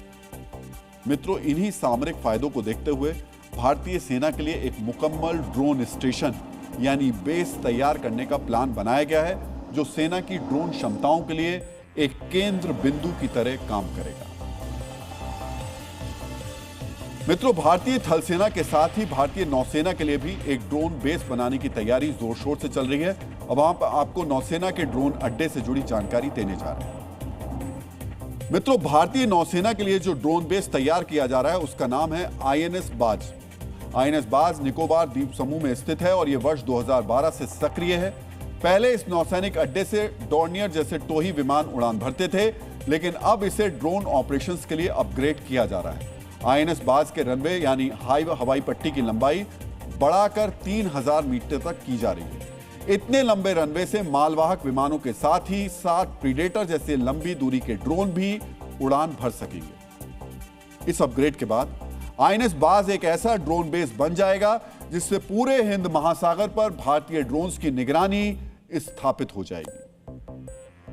मित्रों, इन्हीं सामरिक फायदों को देखते हुए भारतीय सेना के लिए एक मुकम्मल ड्रोन स्टेशन यानी बेस तैयार करने का प्लान बनाया गया है, जो सेना की ड्रोन क्षमताओं के लिए एक केंद्र बिंदु की तरह काम करेगा। मित्रों, भारतीय थल सेना के साथ ही भारतीय नौसेना के लिए भी एक ड्रोन बेस बनाने की तैयारी जोर शोर से चल रही है। अब आपको नौसेना के ड्रोन अड्डे से जुड़ी जानकारी देने जा रहे हैं। मित्रों, भारतीय नौसेना के लिए जो ड्रोन बेस तैयार किया जा रहा है उसका नाम है आईएनएस बाज। आईएनएस बाज निकोबार द्वीप समूह में स्थित है और यह वर्ष 2012 से सक्रिय है। पहले इस नौसैनिक अड्डे से डॉर्नियर जैसे टोही विमान उड़ान भरते थे, लेकिन अब इसे ड्रोन ऑपरेशंस के लिए अपग्रेड किया जा रहा है। आईएनएस बाज के रनवे यानी हवाई पट्टी की लंबाई बढ़ाकर 3000 मीटर तक की जा रही है। इतने लंबे रनवे से मालवाहक विमानों के साथ ही साथ प्रीडेटर जैसे लंबी दूरी के ड्रोन भी उड़ान भर सकेंगे। इस अपग्रेड के बाद आईएनएस बाज एक ऐसा ड्रोन बेस बन जाएगा जिससे पूरे हिंद महासागर पर भारतीय ड्रोन्स की निगरानी स्थापित हो जाएगी।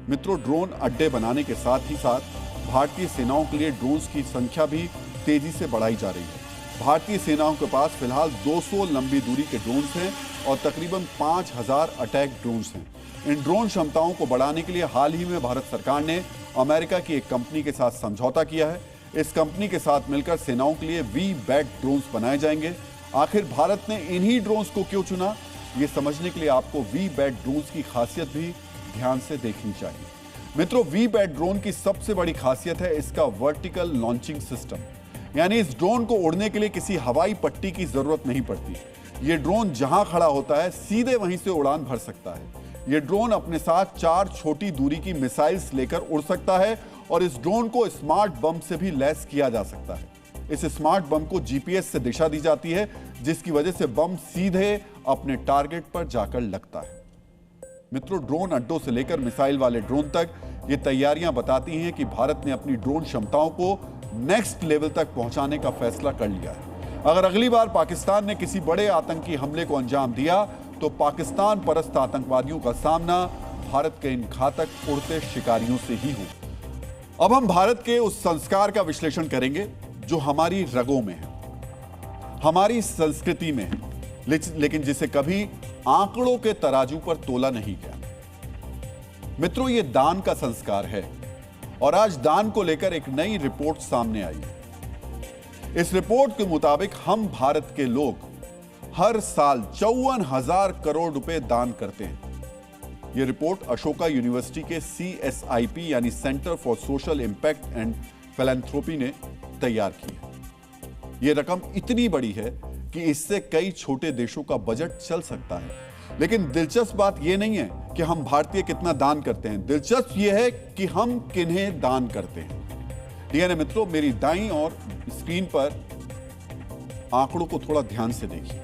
मित्रों, ड्रोन अड्डे बनाने के साथ ही साथ भारतीय सेनाओं के लिए ड्रोन्स की संख्या भी तेजी से बढ़ाई जा रही है। भारतीय सेनाओं के पास फिलहाल 200 लंबी दूरी के ड्रोन्स हैं और तकरीबन 5000 अटैक ड्रोन्स हैं। इन ड्रोन क्षमताओं को बढ़ाने के लिए हाल ही में भारत सरकार ने अमेरिका की एक कंपनी के साथ समझौता किया है। इस कंपनी के साथ मिलकर सेनाओं के लिए वी-बैट ड्रोन्स बनाए जाएंगे। आखिर भारत ने इन्हीं ड्रोन्स को क्यों चुना, ये समझने के लिए आपको वी-बैट ड्रोन्स की खासियत भी ध्यान से देखनी चाहिए। मित्रों, वी-बैट ड्रोन की सबसे बड़ी खासियत है इसका वर्टिकल लॉन्चिंग सिस्टम, यानी इस ड्रोन को उड़ने के लिए किसी हवाई पट्टी की जरूरत नहीं पड़ती। ये ड्रोन जहां खड़ा होता है सीधे वहीं से उड़ान भर सकता है। ये ड्रोन अपने साथ 4 छोटी दूरी की मिसाइल्स लेकर उड़ सकता है और इस ड्रोन को स्मार्ट बम से भी लैस किया जा सकता है। इस स्मार्ट बम को जीपीएस से दिशा दी जाती है, जिसकी वजह से बम सीधे अपने टारगेट पर जाकर लगता है। मित्रों, ड्रोन अड्डों से लेकर मिसाइल वाले ड्रोन तक ये तैयारियां बताती हैं कि भारत ने अपनी ड्रोन क्षमताओं को नेक्स्ट लेवल तक पहुंचाने का फैसला कर लिया है। अगर अगली बार पाकिस्तान ने किसी बड़े आतंकी हमले को अंजाम दिया तो पाकिस्तान परस्त आतंकवादियों का सामना भारत के इन घातक उड़ते शिकारियों से ही हो। अब हम भारत के उस संस्कार का विश्लेषण करेंगे जो हमारी रगों में है, हमारी संस्कृति में है, लेकिन जिसे कभी आंकड़ों के तराजू पर तोला नहीं गया। मित्रों, ये दान का संस्कार है और आज दान को लेकर एक नई रिपोर्ट सामने आई है। इस रिपोर्ट के मुताबिक हम भारत के लोग हर साल 54,000 करोड़ रुपए दान करते हैं। यह रिपोर्ट अशोका यूनिवर्सिटी के CSIP यानी centre for social impact and philanthropy ने तैयार की है। यह रकम इतनी बड़ी है कि इससे कई छोटे देशों का बजट चल सकता है। लेकिन दिलचस्प बात यह नहीं है कि हम भारतीय कितना दान करते हैं, दिलचस्प यह है कि हम किन्हें दान करते हैं। ठीक है ना मित्रों, मेरी दाईं और स्क्रीन पर आंकड़ों को थोड़ा ध्यान से देखिए।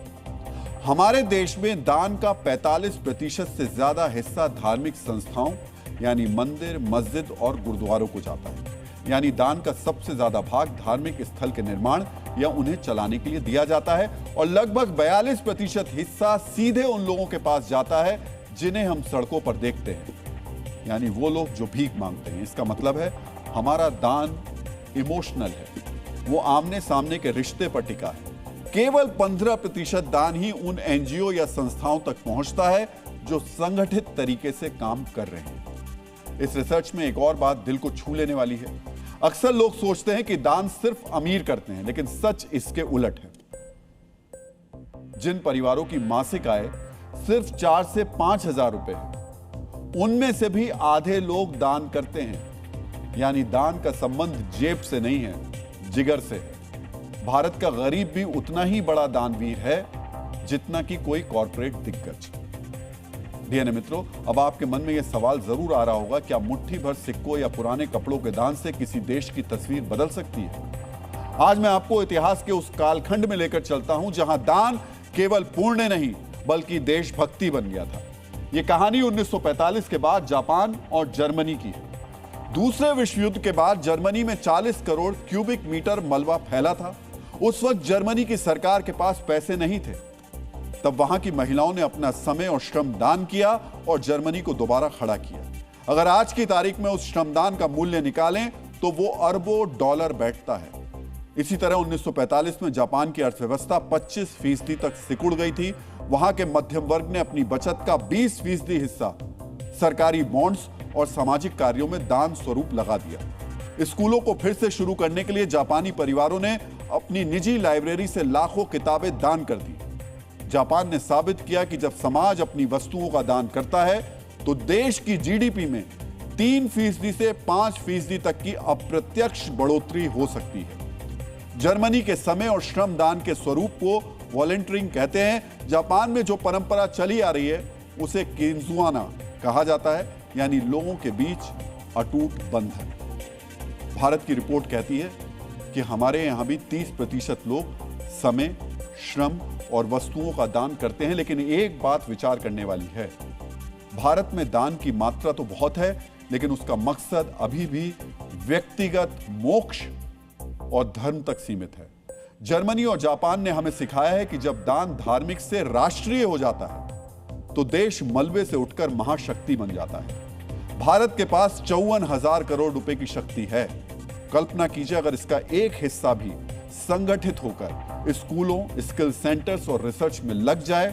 हमारे देश में दान का 45% से ज्यादा हिस्सा धार्मिक संस्थाओं यानी मंदिर, मस्जिद और गुरुद्वारों को जाता है। यानी दान का सबसे ज्यादा भाग धार्मिक स्थल के निर्माण या उन्हें चलाने के लिए दिया जाता है और लगभग 42% हिस्सा सीधे उन लोगों के पास जाता है जिन्हें हम सड़कों पर देखते हैं, यानी वो लोग जो भीख मांगते हैं। इसका मतलब है हमारा दान इमोशनल है, वो आमने सामने के रिश्ते पर टिका है। केवल 15% दान ही उन NGO या संस्थाओं तक पहुंचता है जो संगठित तरीके से काम कर रहे हैं। इस रिसर्च में एक और बात दिल को छू लेने वाली है। अक्सर लोग सोचते हैं कि दान सिर्फ अमीर करते हैं, लेकिन सच इसके उलट है। जिन परिवारों की मासिक आय सिर्फ 4 से 5 हजार रुपए है, उनमें से भी आधे लोग दान करते हैं। यानी दान का संबंध जेब से नहीं है, जिगर से है। भारत का गरीब भी उतना ही बड़ा दानवीर है जितना कि कोई कॉर्पोरेट दिग्गज। डीएनए मित्रों, अब आपके मन में यह सवाल जरूर आ रहा होगा, क्या मुट्ठी भर सिक्कों या पुराने कपड़ों के दान से किसी देश की तस्वीर बदल सकती है? आज मैं आपको इतिहास के उस कालखंड में लेकर चलता हूं जहां दान केवल पुण्य नहीं बल्कि देशभक्ति बन गया था। यह कहानी 1945 के बाद जापान और जर्मनी की है। दूसरे विश्व युद्ध के बाद जर्मनी में 40 करोड़ क्यूबिक मीटर मलबा फैला था। उस वक्त जर्मनी की सरकार के पास पैसे नहीं थे। तब वहां की महिलाओं ने अपना समय और श्रम दान किया और जर्मनी को दोबारा खड़ा किया। अगर आज की तारीख में उस श्रमदान का मूल्य निकालें तो वो अरबों डॉलर बैठता है। इसी तरह 1945 में जापान की अर्थव्यवस्था 25% तक सिकुड़ गई थी। वहां के मध्यम वर्ग ने अपनी बचत का 20% हिस्सा सरकारी बॉन्ड्स और सामाजिक कार्यों में दान स्वरूप लगा दिया। स्कूलों को फिर से शुरू करने के लिए जापानी परिवारों ने अपनी निजी लाइब्रेरी से लाखों किताबें दान कर दी। जापान ने साबित किया कि जब समाज अपनी वस्तुओं का दान करता है तो देश की जीडीपी में 3% से 5% तक की अप्रत्यक्ष बढ़ोतरी हो सकती है। जर्मनी के समय और श्रम दान के स्वरूप को वॉलंटियरिंग कहते हैं। जापान में जो परंपरा चली आ रही है उसे केंजुआना कहा जाता है, यानी लोगों के बीच अटूट बंधन। भारत की रिपोर्ट कहती है कि हमारे यहां भी 30% लोग समय, श्रम और वस्तुओं का दान करते हैं, लेकिन एक बात विचार करने वाली है। भारत में दान की मात्रा तो बहुत है, लेकिन उसका मकसद अभी भी व्यक्तिगत मोक्ष और धर्म तक सीमित है। जर्मनी और जापान ने हमें सिखाया है कि जब दान धार्मिक से राष्ट्रीय हो जाता है तो देश मलबे से उठकर महाशक्ति बन जाता है। भारत के पास 54,000 करोड़ रुपए की शक्ति है। कल्पना कीजिए अगर इसका एक हिस्सा भी संगठित होकर स्कूलों, स्किल सेंटर्स और रिसर्च में लग जाए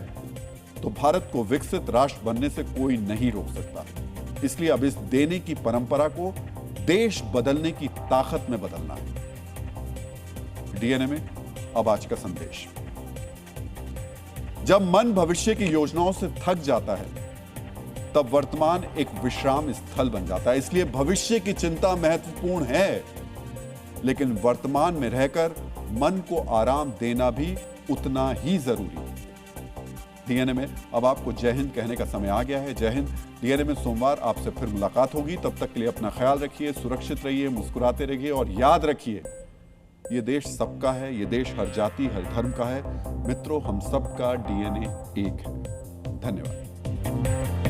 तो भारत को विकसित राष्ट्र बनने से कोई नहीं रोक सकता। इसलिए अब इस देने की परंपरा को देश बदलने की ताकत में बदलना है। डीएनए में अब आज का संदेश। जब मन भविष्य की योजनाओं से थक जाता है तब वर्तमान एक विश्राम स्थल बन जाता है। इसलिए भविष्य की चिंता महत्वपूर्ण है, लेकिन वर्तमान में रहकर मन को आराम देना भी उतना ही जरूरी है। डीएनए में अब आपको जय हिंद कहने का समय आ गया है। जय हिंद। डीएनए में सोमवार आपसे फिर मुलाकात होगी। तब तक के लिए अपना ख्याल रखिए, सुरक्षित रहिए, मुस्कुराते रहिए और याद रखिए ये देश सबका है, ये देश हर जाति हर धर्म का है। मित्रों, हम सबका डीएनए एक है। धन्यवाद।